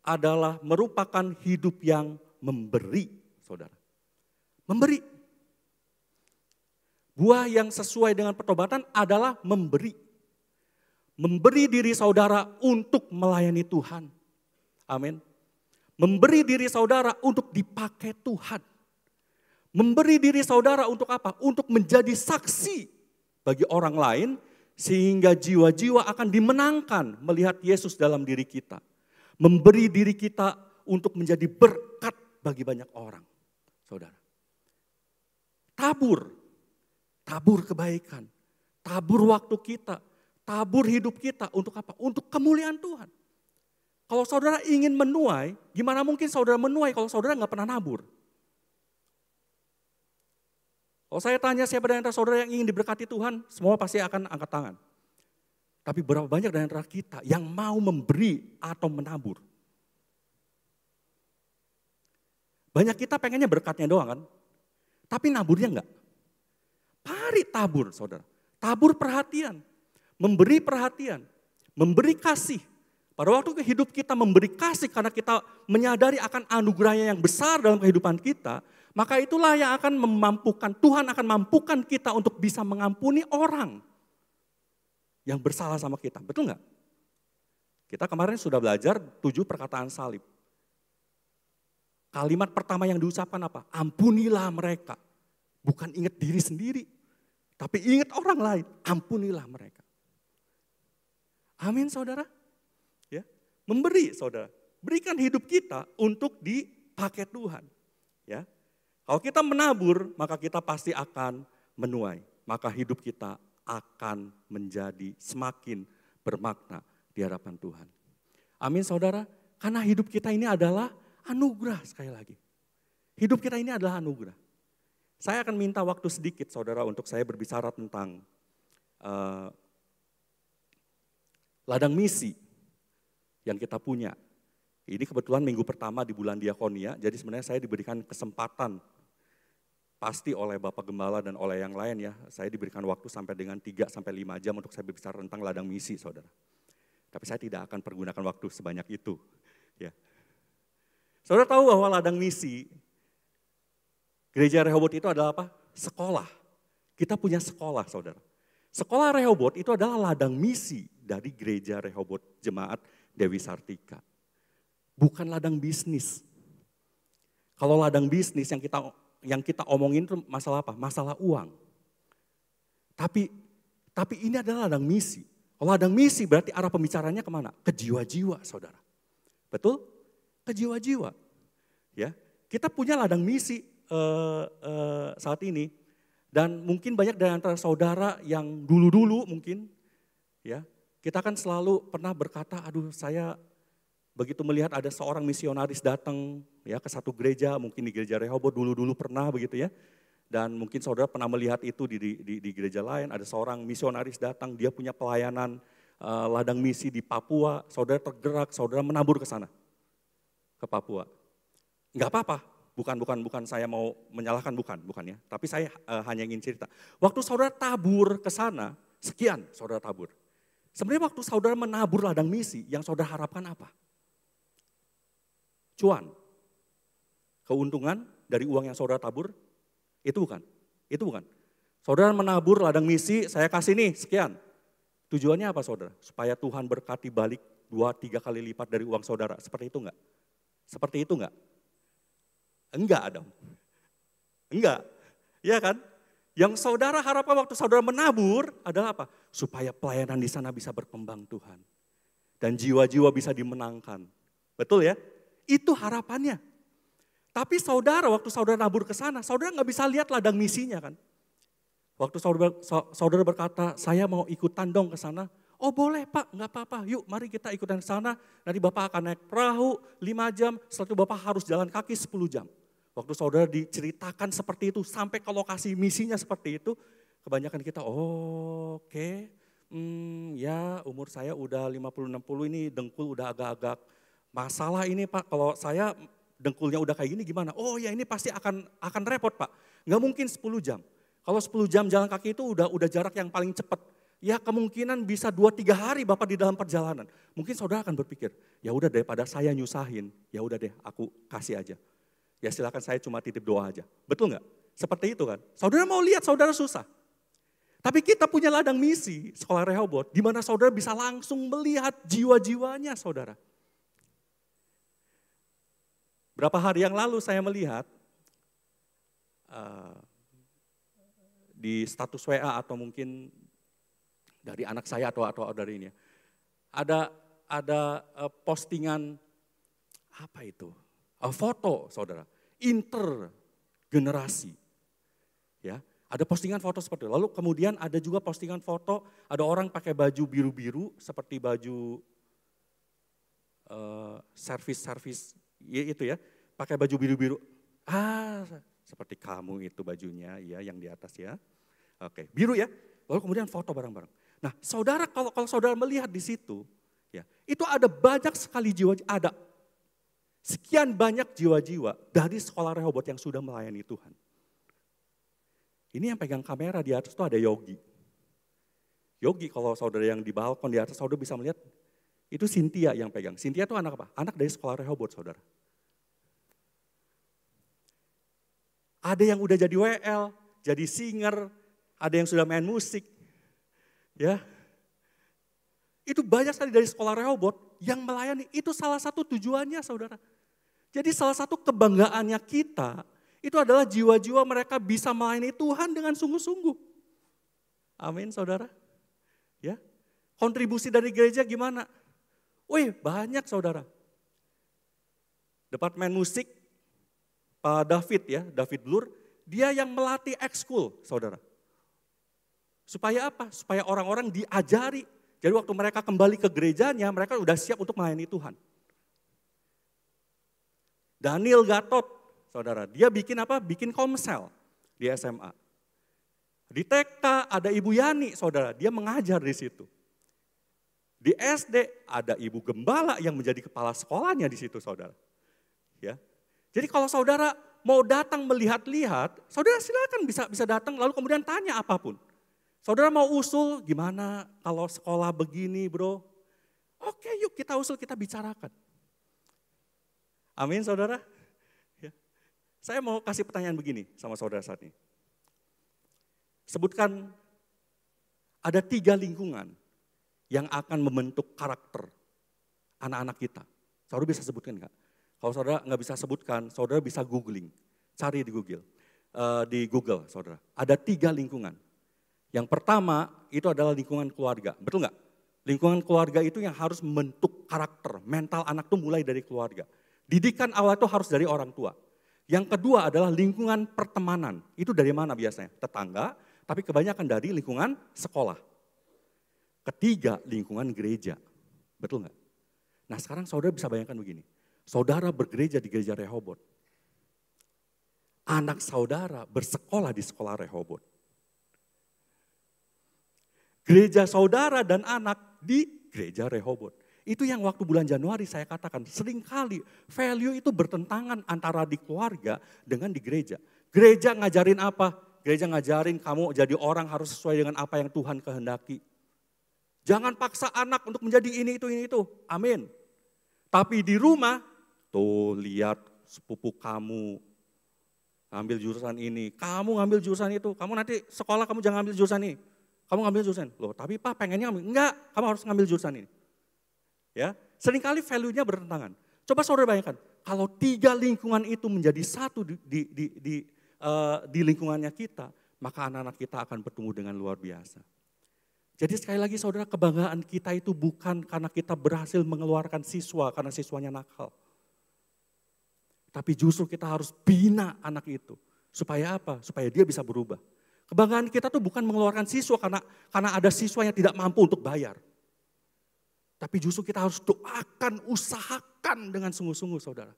adalah merupakan hidup yang memberi, saudara. Memberi. Buah yang sesuai dengan pertobatan adalah memberi. Memberi diri saudara untuk melayani Tuhan. Amin. Memberi diri saudara untuk dipakai Tuhan. Memberi diri saudara untuk apa? Untuk menjadi saksi bagi orang lain, sehingga jiwa-jiwa akan dimenangkan melihat Yesus dalam diri kita. Memberi diri kita untuk menjadi berkat bagi banyak orang, saudara. Tabur kebaikan, tabur waktu kita, tabur hidup kita untuk apa? Untuk kemuliaan Tuhan. Kalau saudara ingin menuai, gimana mungkin saudara menuai kalau saudara nggak pernah nabur? Kalau saya tanya siapa dari antara saudara yang ingin diberkati Tuhan, semua pasti akan angkat tangan. Tapi berapa banyak dari antara kita yang mau memberi atau menabur? Banyak kita pengennya berkatnya doang kan, tapi naburnya enggak. Mari tabur, saudara. Tabur perhatian, memberi perhatian, memberi kasih. Pada waktu hidup kita memberi kasih karena kita menyadari akan anugerahnya yang besar dalam kehidupan kita, maka itulah yang akan memampukan, Tuhan akan mampukan kita untuk bisa mengampuni orang yang bersalah sama kita. Betul nggak? Kita kemarin sudah belajar 7 perkataan salib. Kalimat pertama yang diucapkan apa? Ampunilah mereka. Bukan ingat diri sendiri, tapi ingat orang lain. Ampunilah mereka. Amin, saudara. Ya, memberi, saudara. Berikan hidup kita untuk dipakai Tuhan. Ya. Kalau kita menabur, maka kita pasti akan menuai. Maka hidup kita akan menjadi semakin bermakna di hadapan Tuhan. Amin, saudara. Karena hidup kita ini adalah anugerah, sekali lagi. Hidup kita ini adalah anugerah. Saya akan minta waktu sedikit, saudara, untuk saya berbicara tentang ladang misi yang kita punya. Ini kebetulan minggu pertama di bulan Diakonia, jadi sebenarnya saya diberikan kesempatan pasti oleh Bapak Gembala dan oleh yang lain ya, saya diberikan waktu sampai dengan 3-5 jam untuk saya berbicara tentang ladang misi, saudara. Tapi saya tidak akan pergunakan waktu sebanyak itu. Ya. Saudara tahu bahwa ladang misi, Gereja Rehobot itu adalah apa? Sekolah. Kita punya sekolah, saudara. Sekolah Rehobot itu adalah ladang misi dari Gereja Rehobot Jemaat Dewi Sartika. Bukan ladang bisnis. Kalau ladang bisnis yang kita omongin itu masalah apa? Masalah uang. Tapi ini adalah ladang misi. Kalau ladang misi berarti arah pembicaranya kemana? Ke jiwa-jiwa, saudara. Betul? Ke jiwa-jiwa. Ya, kita punya ladang misi saat ini. Dan mungkin banyak dari antara saudara yang dulu-dulu mungkin, ya, kita kan selalu pernah berkata, aduh saya begitu melihat ada seorang misionaris datang ya ke satu gereja, mungkin di Gereja Rehobot dulu-dulu pernah begitu ya. Dan mungkin saudara pernah melihat itu di gereja lain, ada seorang misionaris datang, dia punya pelayanan ladang misi di Papua, saudara tergerak, saudara menabur ke sana, ke Papua. Enggak apa-apa, bukan saya mau menyalahkan, bukan ya. Tapi saya hanya ingin cerita. Waktu saudara tabur ke sana, sekian saudara tabur. Sebenarnya waktu saudara menabur ladang misi, yang saudara harapkan apa? Cuan, keuntungan dari uang yang saudara tabur, itu bukan. Saudara menabur ladang misi, saya kasih nih sekian. Tujuannya apa saudara? Supaya Tuhan berkati balik 2-3 kali lipat dari uang saudara. Seperti itu enggak? Seperti itu enggak? Enggak dong. Enggak, ya kan? Yang saudara harapkan waktu saudara menabur adalah apa? Supaya pelayanan di sana bisa berkembang Tuhan. dan jiwa-jiwa bisa dimenangkan. Betul ya? Itu harapannya. Tapi saudara, waktu saudara nabur ke sana, saudara nggak bisa lihat ladang misinya kan. Waktu saudara berkata, saya mau ikutan dong ke sana. Oh boleh Pak, nggak apa-apa, yuk mari kita ikutan ke sana. Nanti Bapak akan naik perahu 5 jam, setelah itu Bapak harus jalan kaki 10 jam. Waktu saudara diceritakan seperti itu, sampai ke lokasi misinya seperti itu, kebanyakan kita, oke. Ya umur saya udah 50-60 ini dengkul udah agak-agak masalah ini Pak. Kalau saya dengkulnya udah kayak gini gimana? Oh ya ini pasti akan repot Pak. Nggak mungkin 10 jam. Kalau 10 jam jalan kaki itu udah jarak yang paling cepat. Ya kemungkinan bisa 2-3 hari Bapak di dalam perjalanan. Mungkin saudara akan berpikir, ya udah daripada saya nyusahin, ya udah deh aku kasih aja. Ya silakan saya cuma titip doa aja. Betul nggak? Seperti itu kan. Saudara mau lihat saudara susah. Tapi kita punya ladang misi, Sekolah Rehobot, di mana saudara bisa langsung melihat jiwa-jiwanya saudara. Berapa hari yang lalu saya melihat di status WA atau mungkin dari anak saya atau dari ini, ada postingan apa itu? Foto saudara, intergenerasi. Ya, ada postingan foto seperti itu. Lalu kemudian ada juga postingan foto, ada orang pakai baju biru-biru seperti baju servis itu ya, pakai baju biru-biru. Seperti kamu itu bajunya ya yang di atas ya. Oke, biru ya. Lalu kemudian foto bareng-bareng. Nah, saudara kalau saudara melihat di situ, ya, itu ada banyak sekali jiwa, ada sekian banyak jiwa-jiwa dari Sekolah Rehobot yang sudah melayani Tuhan. Ini yang pegang kamera di atas itu ada Yogi. Yogi kalau saudara yang di balkon di atas, saudara bisa melihat, itu Cynthia yang pegang. Cynthia itu anak apa? Anak dari Sekolah Rehobot saudara. Ada yang udah jadi WL, jadi singer, ada yang sudah main musik. Ya, itu banyak sekali dari Sekolah Rehobot yang melayani. Itu salah satu tujuannya saudara. Jadi salah satu kebanggaannya kita, itu adalah jiwa-jiwa mereka bisa melayani Tuhan dengan sungguh-sungguh. Amin saudara. Ya, kontribusi dari gereja gimana? Wih banyak saudara. Departemen musik, Pak David ya, David Blur, dia yang melatih ekskul saudara. Supaya apa? Supaya orang-orang diajari. Jadi waktu mereka kembali ke gerejanya, mereka udah siap untuk melayani Tuhan. Daniel Gatot, saudara, dia bikin apa? Bikin komsel di SMA. Di TK ada Ibu Yani, saudara, dia mengajar di situ. Di SD ada Ibu Gembala yang menjadi kepala sekolahnya di situ, saudara. Ya. Jadi kalau saudara mau datang melihat-lihat, saudara silakan bisa datang lalu kemudian tanya apapun. Saudara mau usul gimana kalau sekolah begini bro? Oke yuk kita usul, kita bicarakan. Amin saudara. Ya. Saya mau kasih pertanyaan begini sama saudara saat ini. Sebutkan ada 3 lingkungan yang akan membentuk karakter anak-anak kita. Saudara bisa sebutkan enggak? Kalau saudara nggak bisa sebutkan, saudara bisa googling. Cari di Google saudara. Ada 3 lingkungan. Yang pertama itu adalah lingkungan keluarga, betul nggak? Lingkungan keluarga itu yang harus membentuk karakter, mental anak itu mulai dari keluarga. Didikan awal itu harus dari orang tua. Yang kedua adalah lingkungan pertemanan, itu dari mana biasanya? Tetangga, tapi kebanyakan dari lingkungan sekolah. Ketiga, lingkungan gereja, betul nggak? Nah sekarang saudara bisa bayangkan begini, saudara bergereja di gereja Rehobot. Anak saudara bersekolah di sekolah Rehobot. Gereja saudara dan anak di gereja Rehobot. Itu yang waktu bulan Januari saya katakan, seringkali value itu bertentangan antara di keluarga dengan di gereja. Gereja ngajarin apa? Gereja ngajarin kamu jadi orang harus sesuai dengan apa yang Tuhan kehendaki. Jangan paksa anak untuk menjadi ini itu. Amin. Tapi di rumah, tuh lihat sepupu kamu ngambil jurusan ini, kamu ngambil jurusan itu, kamu nanti sekolah kamu jangan ambil jurusan ini. Kamu ngambil jurusan, loh tapi Pak pengennya ngambil, enggak, kamu harus ngambil jurusan ini. Ya, seringkali value-nya bertentangan. Coba saudara bayangkan, kalau 3 lingkungan itu menjadi satu di lingkungannya kita, maka anak-anak kita akan bertumbuh dengan luar biasa. Jadi sekali lagi saudara, kebanggaan kita itu bukan karena kita berhasil mengeluarkan siswa karena siswanya nakal. Tapi justru kita harus bina anak itu. Supaya apa? Supaya dia bisa berubah. Kebanggaan kita tuh bukan mengeluarkan siswa karena ada siswa yang tidak mampu untuk bayar. Tapi justru kita harus doakan, usahakan dengan sungguh-sungguh saudara.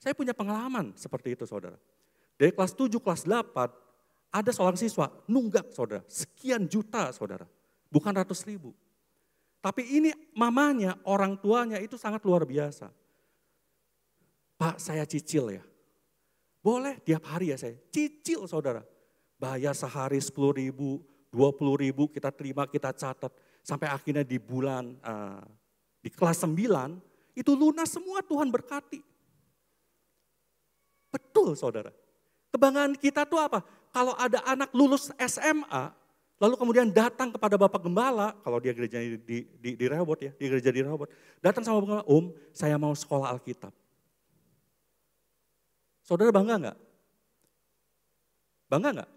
Saya punya pengalaman seperti itu saudara. Dari kelas 7, kelas 8, ada seorang siswa nunggak saudara, sekian juta saudara. Bukan ratus ribu. Tapi ini mamanya, orang tuanya itu sangat luar biasa. Pak, saya cicil ya. Boleh tiap hari ya saya. Cicil saudara. Bayar sehari 10.000, 20.000 kita terima, kita catat. Sampai akhirnya di bulan, di kelas 9, itu lunas semua, Tuhan berkati. Betul saudara. Kebanggaan kita tuh apa? Kalau ada anak lulus SMA, lalu kemudian datang kepada Bapak Gembala, kalau dia gereja di Rehoboth ya, di gereja di Rehoboth. Datang sama Bapak Gembala, Om saya mau sekolah Alkitab. Saudara bangga enggak? Bangga enggak?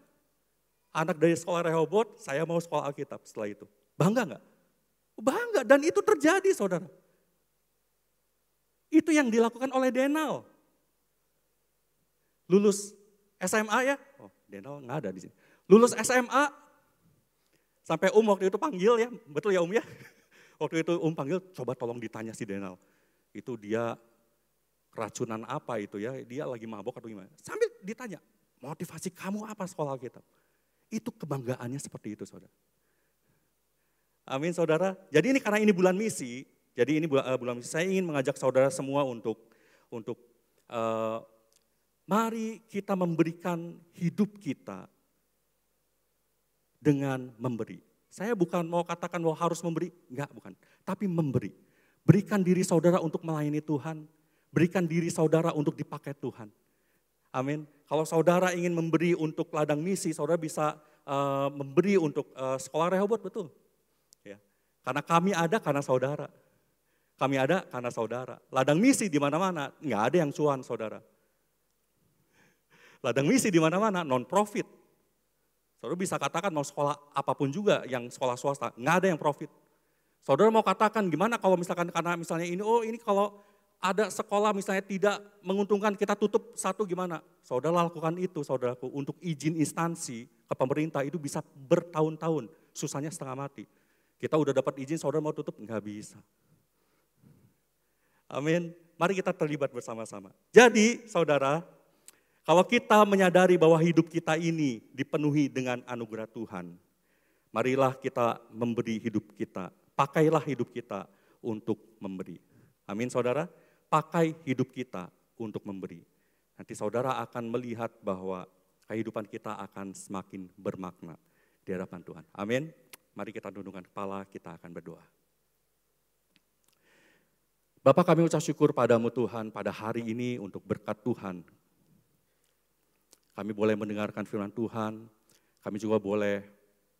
Anak dari sekolah Rehoboth, saya mau sekolah Alkitab setelah itu. Bangga enggak? Bangga, dan itu terjadi saudara. Itu yang dilakukan oleh Denal. Lulus SMA ya, oh Denal nggak ada di sini. Lulus SMA, sampai waktu itu panggil ya, betul ya ya? Waktu itu panggil, coba tolong ditanya si Denal. Itu dia keracunan apa itu ya, dia lagi mabok atau gimana. Sambil ditanya, motivasi kamu apa sekolah Alkitab? Itu kebanggaannya seperti itu saudara. Amin saudara. Jadi ini karena ini bulan misi, jadi ini bulan misi, saya ingin mengajak saudara semua untuk mari kita memberikan hidup kita dengan memberi. Saya bukan mau katakan bahwa harus memberi, enggak bukan. Tapi memberi. Berikan diri saudara untuk melayani Tuhan. Berikan diri saudara untuk dipakai Tuhan. Amin. Kalau saudara ingin memberi untuk ladang misi, saudara bisa memberi untuk sekolah Rehoboth, betul. Ya. Karena kami ada karena saudara. Kami ada karena saudara. Ladang misi di mana-mana, enggak ada yang cuan saudara. Ladang misi di mana-mana, non-profit. Saudara bisa katakan mau sekolah apapun juga yang sekolah swasta, nggak ada yang profit. Saudara mau katakan gimana kalau misalkan karena misalnya ini, ini kalau ada sekolah misalnya tidak menguntungkan kita tutup satu gimana? Saudara lakukan itu saudaraku untuk izin instansi ke pemerintah itu bisa bertahun-tahun, susahnya setengah mati. Kita udah dapat izin saudara mau tutup, nggak bisa. Amin, mari kita terlibat bersama-sama. Jadi saudara, kalau kita menyadari bahwa hidup kita ini dipenuhi dengan anugerah Tuhan, marilah kita memberi hidup kita, pakailah hidup kita untuk memberi. Amin saudara, pakai hidup kita untuk memberi. Nanti saudara akan melihat bahwa kehidupan kita akan semakin bermakna di hadapan Tuhan. Amin, mari kita tundukkan kepala, kita akan berdoa. Bapa, kami ucap syukur padamu Tuhan pada hari ini untuk berkat Tuhan. Kami boleh mendengarkan firman Tuhan, kami juga boleh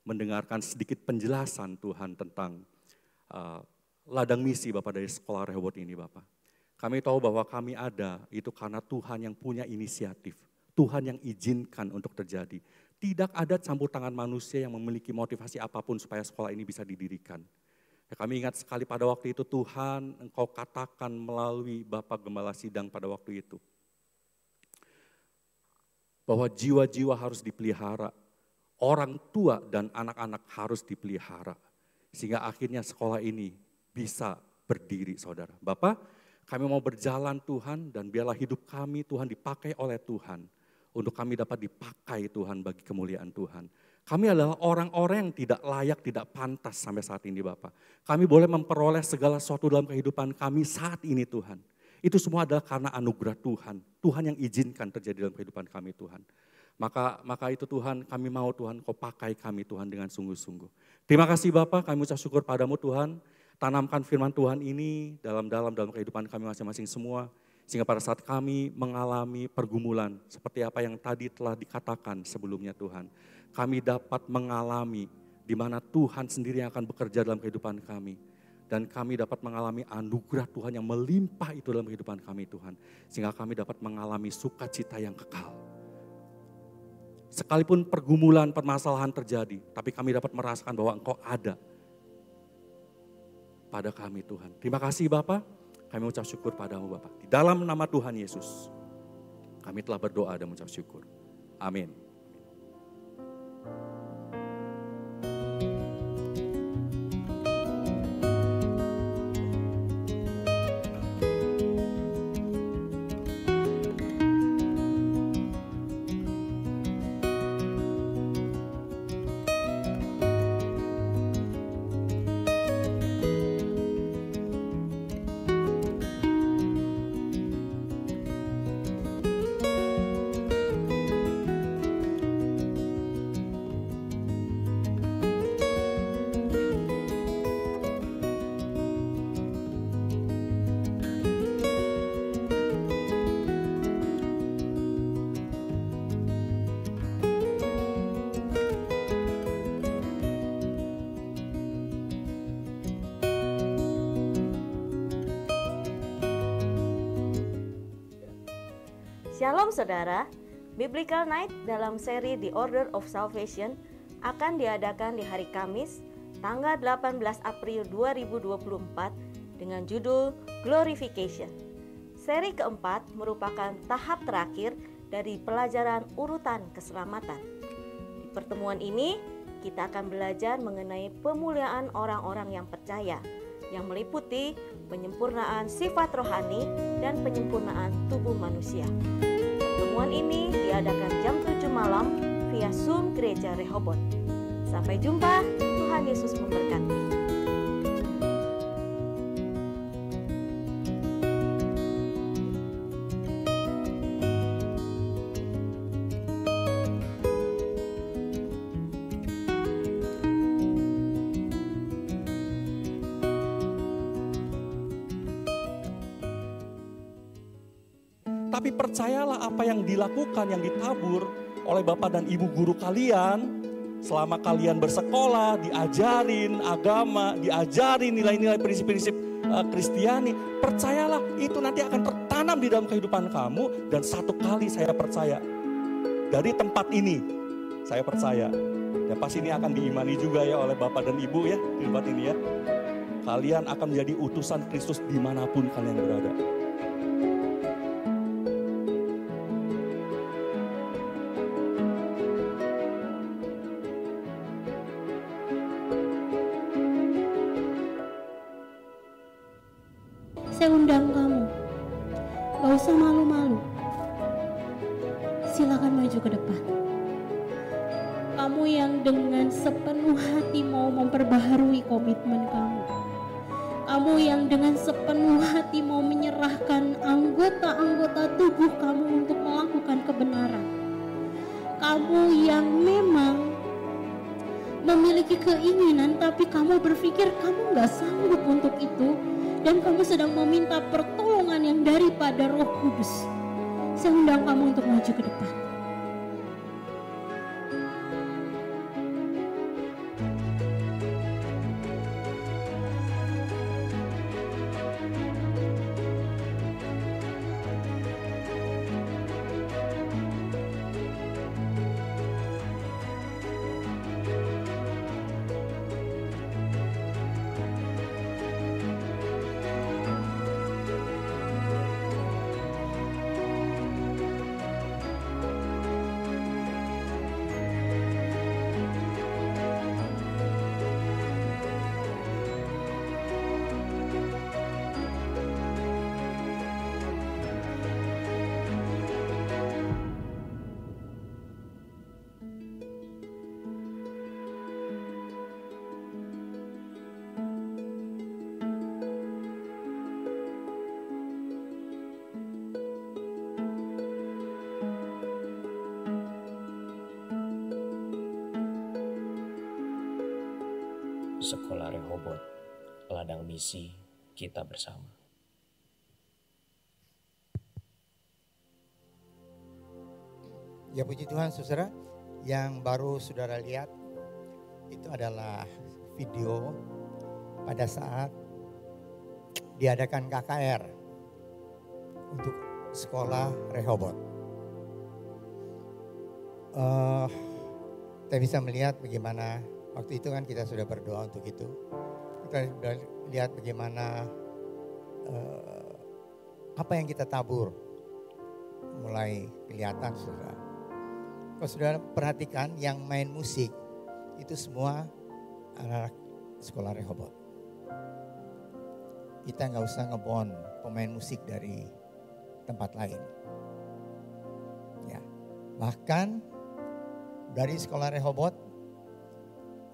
mendengarkan sedikit penjelasan Tuhan tentang ladang misi Bapak dari sekolah Rehoboth ini Bapak. Kami tahu bahwa kami ada itu karena Tuhan yang punya inisiatif, Tuhan yang izinkan untuk terjadi. Tidak ada campur tangan manusia yang memiliki motivasi apapun supaya sekolah ini bisa didirikan. Ya, kami ingat sekali pada waktu itu Tuhan Engkau katakan melalui Bapak Gembala Sidang pada waktu itu. Bahwa jiwa-jiwa harus dipelihara, orang tua dan anak-anak harus dipelihara. Sehingga akhirnya sekolah ini bisa berdiri saudara. Bapak, kami mau berjalan Tuhan dan biarlah hidup kami Tuhan dipakai oleh Tuhan. Untuk kami dapat dipakai Tuhan bagi kemuliaan Tuhan. Kami adalah orang-orang yang tidak layak, tidak pantas sampai saat ini Bapak. Kami boleh memperoleh segala sesuatu dalam kehidupan kami saat ini Tuhan. Itu semua adalah karena anugerah Tuhan. Tuhan yang izinkan terjadi dalam kehidupan kami Tuhan. Maka itu Tuhan, kami mau Tuhan Kau pakai kami Tuhan dengan sungguh-sungguh. Terima kasih Bapak, kami ucap syukur padamu Tuhan. Tanamkan firman Tuhan ini dalam kehidupan kami masing-masing semua. Sehingga pada saat kami mengalami pergumulan seperti apa yang tadi telah dikatakan sebelumnya Tuhan. Kami dapat mengalami di mana Tuhan sendiri yang akan bekerja dalam kehidupan kami. Dan kami dapat mengalami anugerah Tuhan yang melimpah itu dalam kehidupan kami Tuhan. Sehingga kami dapat mengalami sukacita yang kekal. Sekalipun pergumulan, permasalahan terjadi, tapi kami dapat merasakan bahwa Engkau ada pada kami Tuhan. Terima kasih Bapa, kami ucap syukur padamu Bapa. Di dalam nama Tuhan Yesus, kami telah berdoa dan mengucap syukur. Amin. Shalom saudara, Biblical Night dalam seri The Order of Salvation akan diadakan di hari Kamis, tanggal 18 April 2024 dengan judul Glorification. Seri keempat merupakan tahap terakhir dari pelajaran urutan keselamatan. Di pertemuan ini, kita akan belajar mengenai pemuliaan orang-orang yang percaya, yang meliputi penyempurnaan sifat rohani dan penyempurnaan tubuh manusia. Pertemuan ini diadakan jam 7 malam via Zoom Gereja Rehoboth. Sampai jumpa, Tuhan Yesus memberkati. Tapi percayalah apa yang dilakukan, yang ditabur oleh Bapak dan Ibu guru kalian selama kalian bersekolah, diajarin agama, diajarin nilai-nilai prinsip-prinsip Kristiani. Percayalah itu nanti akan tertanam di dalam kehidupan kamu. Dan satu kali saya percaya, dari tempat ini saya percaya, dan pasti ini akan diimani juga ya oleh Bapak dan Ibu ya di tempat ini ya. Kalian akan menjadi utusan Kristus dimanapun kalian berada. Saya undang kamu, gak usah malu-malu. Silakan maju ke depan. Kamu yang dengan sepenuh hati mau memperbaharui komitmen kamu. Kamu yang dengan sepenuh hati mau menyerahkan anggota-anggota tubuh kamu untuk melakukan kebenaran. Kamu yang memang memiliki keinginan tapi kamu berpikir kamu gak sanggup untuk itu. Dan kamu sedang meminta pertolongan yang daripada Roh Kudus. Saya undang kamu untuk maju ke depan. Sekolah Rehoboth, ladang misi kita bersama. Ya puji Tuhan saudara, yang baru saudara lihat itu adalah video pada saat diadakan KKR untuk sekolah Rehoboth. kita bisa melihat bagaimana waktu itu kan kita sudah berdoa untuk itu. Kita sudah lihat bagaimana apa yang kita tabur mulai kelihatan, saudara. Kalau saudara perhatikan yang main musik itu semua anak sekolah Rehoboth. Kita nggak usah ngebon pemain musik dari tempat lain. Ya, bahkan dari sekolah Rehoboth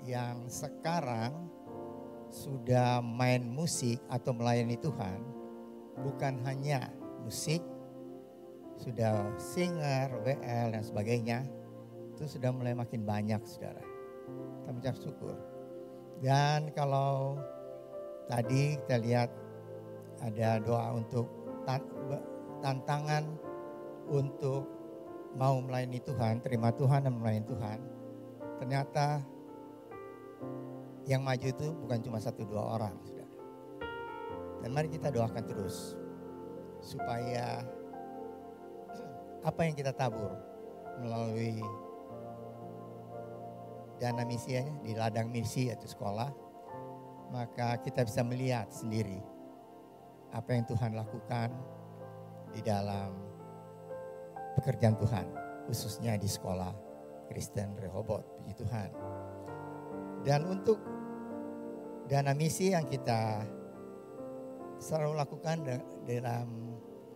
yang sekarang sudah main musik atau melayani Tuhan, bukan hanya musik, sudah singer, WL dan sebagainya, itu sudah mulai makin banyak, saudara. Kita mengucap syukur. Dan kalau tadi kita lihat ada doa untuk tantangan untuk mau melayani Tuhan, terima Tuhan dan melayani Tuhan. Ternyata yang maju itu bukan cuma 1-2 orang, saudara. Dan mari kita doakan terus supaya apa yang kita tabur melalui dana misi di ladang misi atau sekolah, maka kita bisa melihat sendiri apa yang Tuhan lakukan di dalam pekerjaan Tuhan, khususnya di sekolah Kristen Rehoboth, puji Tuhan. Dan untuk dana misi yang kita selalu lakukan dalam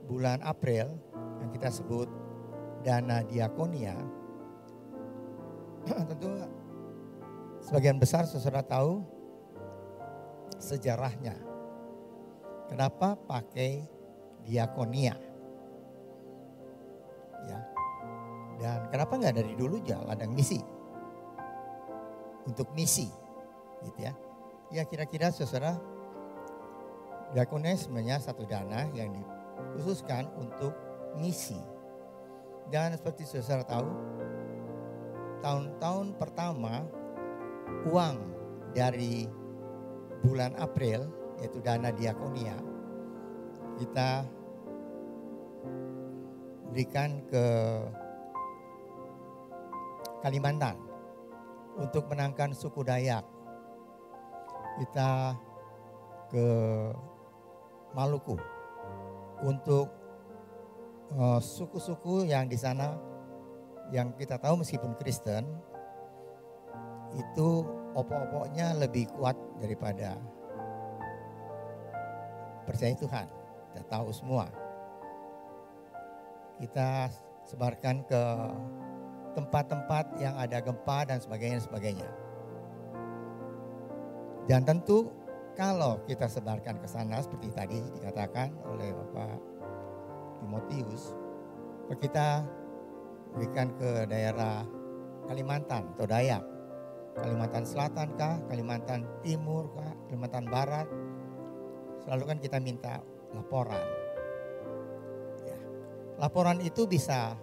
bulan April, yang kita sebut dana diakonia, tentu sebagian besar saudara tahu sejarahnya. Kenapa pakai diakonia? Ya. Dan kenapa nggak dari dulu aja ladang misi? Untuk misi, gitu ya. Ya kira-kira saudara, diakonia sebenarnya satu dana yang dikhususkan untuk misi. Dan seperti saudara tahu, tahun-tahun pertama uang dari bulan April, yaitu dana diakonia, kita berikan ke Kalimantan untuk menangkan suku Dayak. Kita ke Maluku untuk suku-suku yang di sana yang kita tahu meskipun Kristen itu opok-opoknya lebih kuat daripada percaya Tuhan. Kita tahu semua. Kita sebarkan ke tempat-tempat yang ada gempa dan sebagainya. Dan tentu kalau kita sebarkan ke sana seperti tadi dikatakan oleh Bapak Timotius, kita berikan ke daerah Kalimantan atau Dayak, Kalimantan Selatan kah, Kalimantan Timur kah, Kalimantan Barat, selalu kan kita minta laporan. Ya. Laporan itu bisa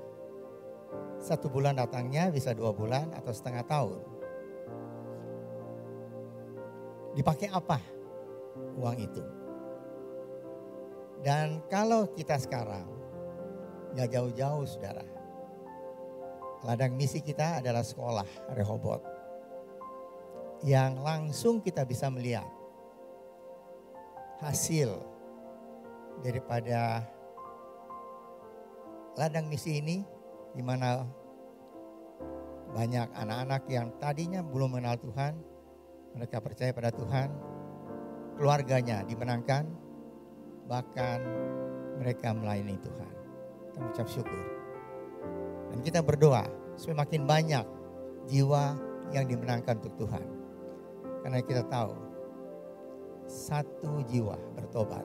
1 bulan datangnya, bisa 2 bulan atau setengah tahun. Dipakai apa uang itu? Dan kalau kita sekarang, gak jauh-jauh saudara, ladang misi kita adalah sekolah Rehoboth. Yang langsung kita bisa melihat hasil daripada ladang misi ini, di mana banyak anak-anak yang tadinya belum mengenal Tuhan, mereka percaya pada Tuhan, keluarganya dimenangkan, bahkan mereka melayani Tuhan. Kita mengucap syukur. Dan kita berdoa supaya makin banyak jiwa yang dimenangkan untuk Tuhan. Karena kita tahu 1 jiwa bertobat,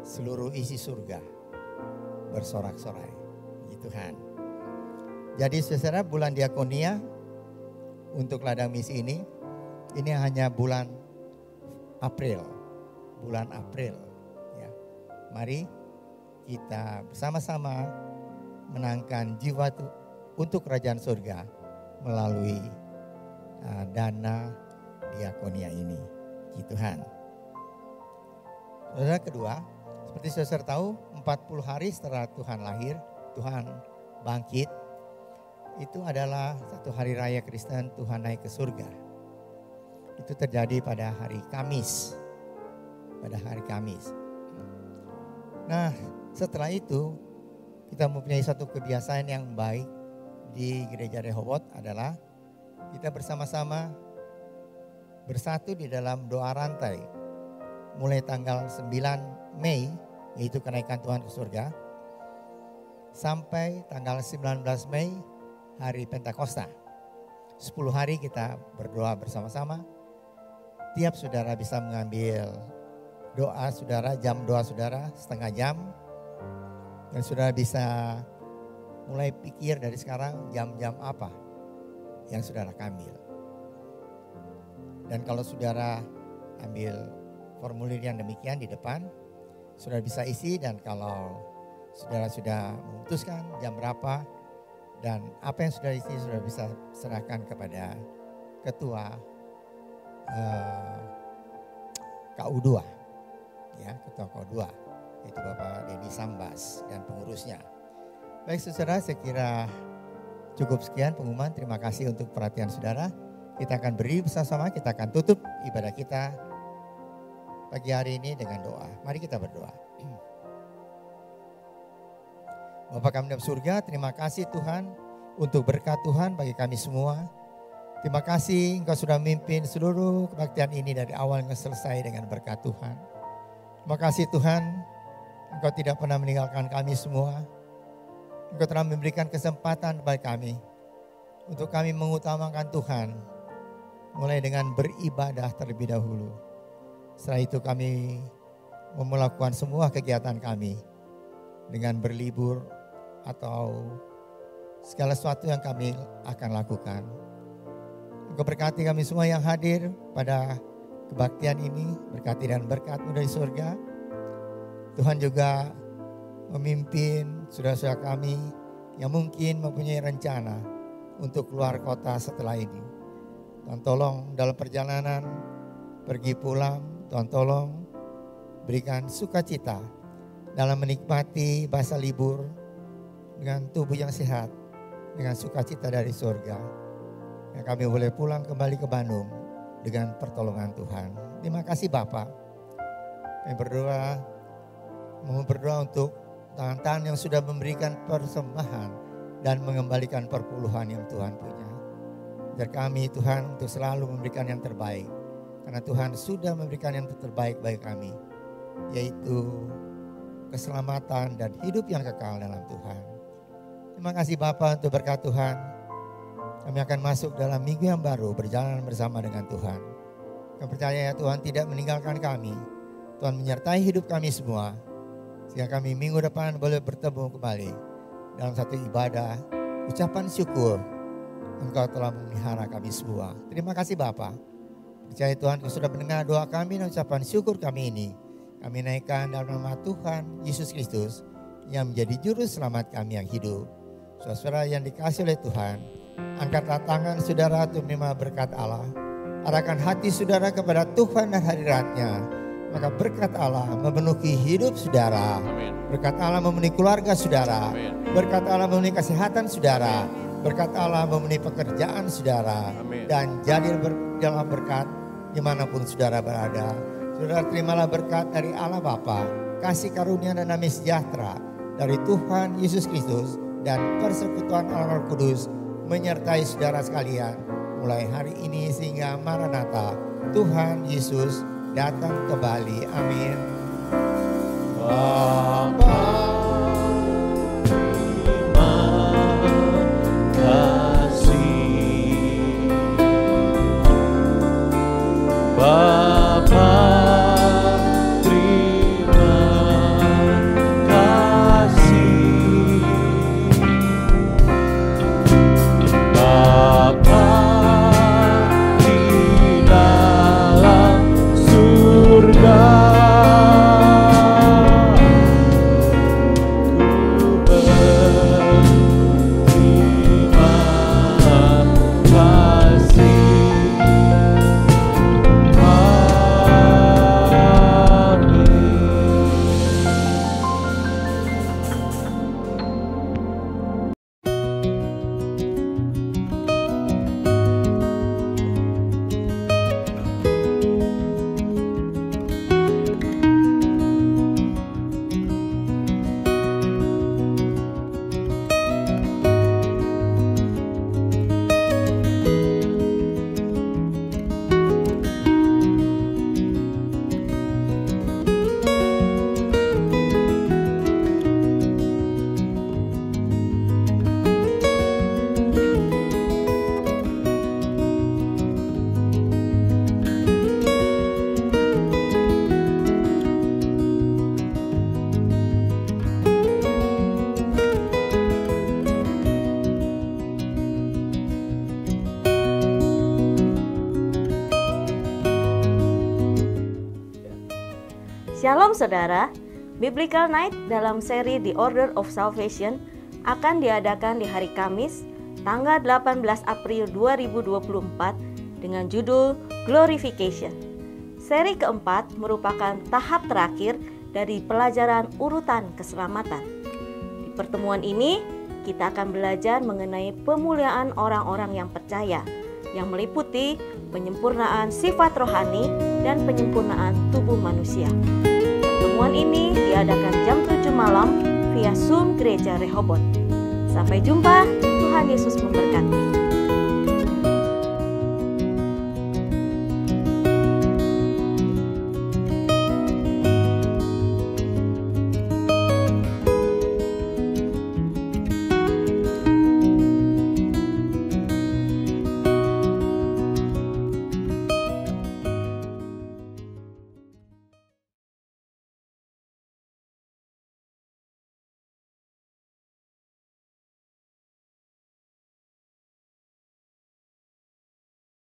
seluruh isi surga bersorak-sorai. Puji Tuhan. Jadi saudara, bulan diakonia untuk ladang misi ini hanya bulan April. Bulan April. Ya. Mari kita bersama-sama menangkan jiwa untuk kerajaan surga melalui dana diakonia ini. Puji Tuhan. Saudara, kedua, seperti saudara tahu, 40 hari setelah Tuhan lahir, Tuhan bangkit. itu adalah satu hari raya Kristen Tuhan naik ke surga. Itu terjadi pada hari Kamis. Pada hari Kamis. Nah, setelah itu kita mempunyai satu kebiasaan yang baik di Gereja Rehoboth adalah kita bersama-sama bersatu di dalam doa rantai. Mulai tanggal 9 Mei, yaitu kenaikan Tuhan ke surga, sampai tanggal 19 Mei, hari Pentakosta. 10 hari kita berdoa bersama-sama. Tiap saudara bisa mengambil doa saudara, jam doa saudara setengah jam. Dan saudara bisa mulai pikir dari sekarang jam-jam apa yang saudara ambil. Dan kalau saudara ambil formulir yang demikian di depan, saudara bisa isi, dan kalau saudara sudah memutuskan jam berapa dan apa yang sudah isi, saudara bisa serahkan kepada ketua KU2, ya, ketua KU2, yaitu Bapak Dedi Sambas dan pengurusnya. Baik saudara, saya kira cukup sekian pengumuman. Terima kasih untuk perhatian saudara. Kita akan berdiri bersama-sama, kita akan tutup ibadah kita pagi hari ini dengan doa. Mari kita berdoa. Bapa kami dalam surga, terima kasih Tuhan untuk berkat Tuhan bagi kami semua. Terima kasih Engkau sudah memimpin seluruh kebaktian ini dari awal hingga selesai dengan berkat Tuhan. Terima kasih Tuhan, Engkau tidak pernah meninggalkan kami semua. Engkau telah memberikan kesempatan bagi kami untuk kami mengutamakan Tuhan, mulai dengan beribadah terlebih dahulu. Setelah itu kami melakukan semua kegiatan kami dengan berlibur atau segala sesuatu yang kami akan lakukan. Engkau berkati kami semua yang hadir pada kebaktian ini, berkati dan berkat-Mu dari surga. Tuhan juga memimpin saudara-saudara kami yang mungkin mempunyai rencana untuk keluar kota setelah ini. Tuhan tolong dalam perjalanan pergi pulang, Tuhan tolong berikan sukacita dalam menikmati masa libur dengan tubuh yang sehat, dengan sukacita dari surga. Yang kami boleh pulang kembali ke Bandung dengan pertolongan Tuhan. Terima kasih Bapak. Kami berdoa untuk tangan-tangan yang sudah memberikan persembahan dan mengembalikan perpuluhan yang Tuhan punya. Ajar kami Tuhan untuk selalu memberikan yang terbaik. Karena Tuhan sudah memberikan yang terbaik bagi kami, yaitu keselamatan dan hidup yang kekal dalam Tuhan. Terima kasih Bapa untuk berkat Tuhan. Kami akan masuk dalam minggu yang baru, berjalan bersama dengan Tuhan. Kami percaya ya Tuhan tidak meninggalkan kami. Tuhan menyertai hidup kami semua. Sehingga kami minggu depan boleh bertemu kembali dalam satu ibadah, ucapan syukur. Engkau telah memelihara kami semua. Terima kasih Bapa. Percaya Tuhan Kau sudah mendengar doa kami dan ucapan syukur kami ini. Kami naikkan dalam nama Tuhan Yesus Kristus yang menjadi juru selamat kami yang hidup. Saudara yang dikasih oleh Tuhan, angkatlah tangan saudara untuk menerima berkat Allah. Arahkan hati saudara kepada Tuhan dan hadiratnya. Maka berkat Allah memenuhi hidup saudara. Berkat Allah memenuhi keluarga saudara. Berkat Allah memenuhi kesehatan saudara. Berkat Allah memenuhi pekerjaan saudara. Dan jadi dalam berkat dimanapun saudara berada. Saudara terimalah berkat dari Allah Bapa, kasih karunia dan damai sejahtera dari Tuhan Yesus Kristus dan persekutuan Allah Roh Kudus menyertai saudara sekalian mulai hari ini sehingga Maranatha, Tuhan Yesus datang kembali. Amin. Bapa, terima kasih. Bapa, terima kasih. Bapa di dalam surga, Shalom saudara, Biblical Night dalam seri The Order of Salvation akan diadakan di hari Kamis, tanggal 18 April 2024 dengan judul Glorification. Seri keempat merupakan tahap terakhir dari pelajaran urutan keselamatan. Di pertemuan ini, kita akan belajar mengenai pemuliaan orang-orang yang percaya, yang meliputi penyempurnaan sifat rohani dan penyempurnaan tubuh manusia. Pertemuan ini diadakan jam 7 malam via Zoom Gereja Rehoboth. Sampai jumpa, Tuhan Yesus memberkati.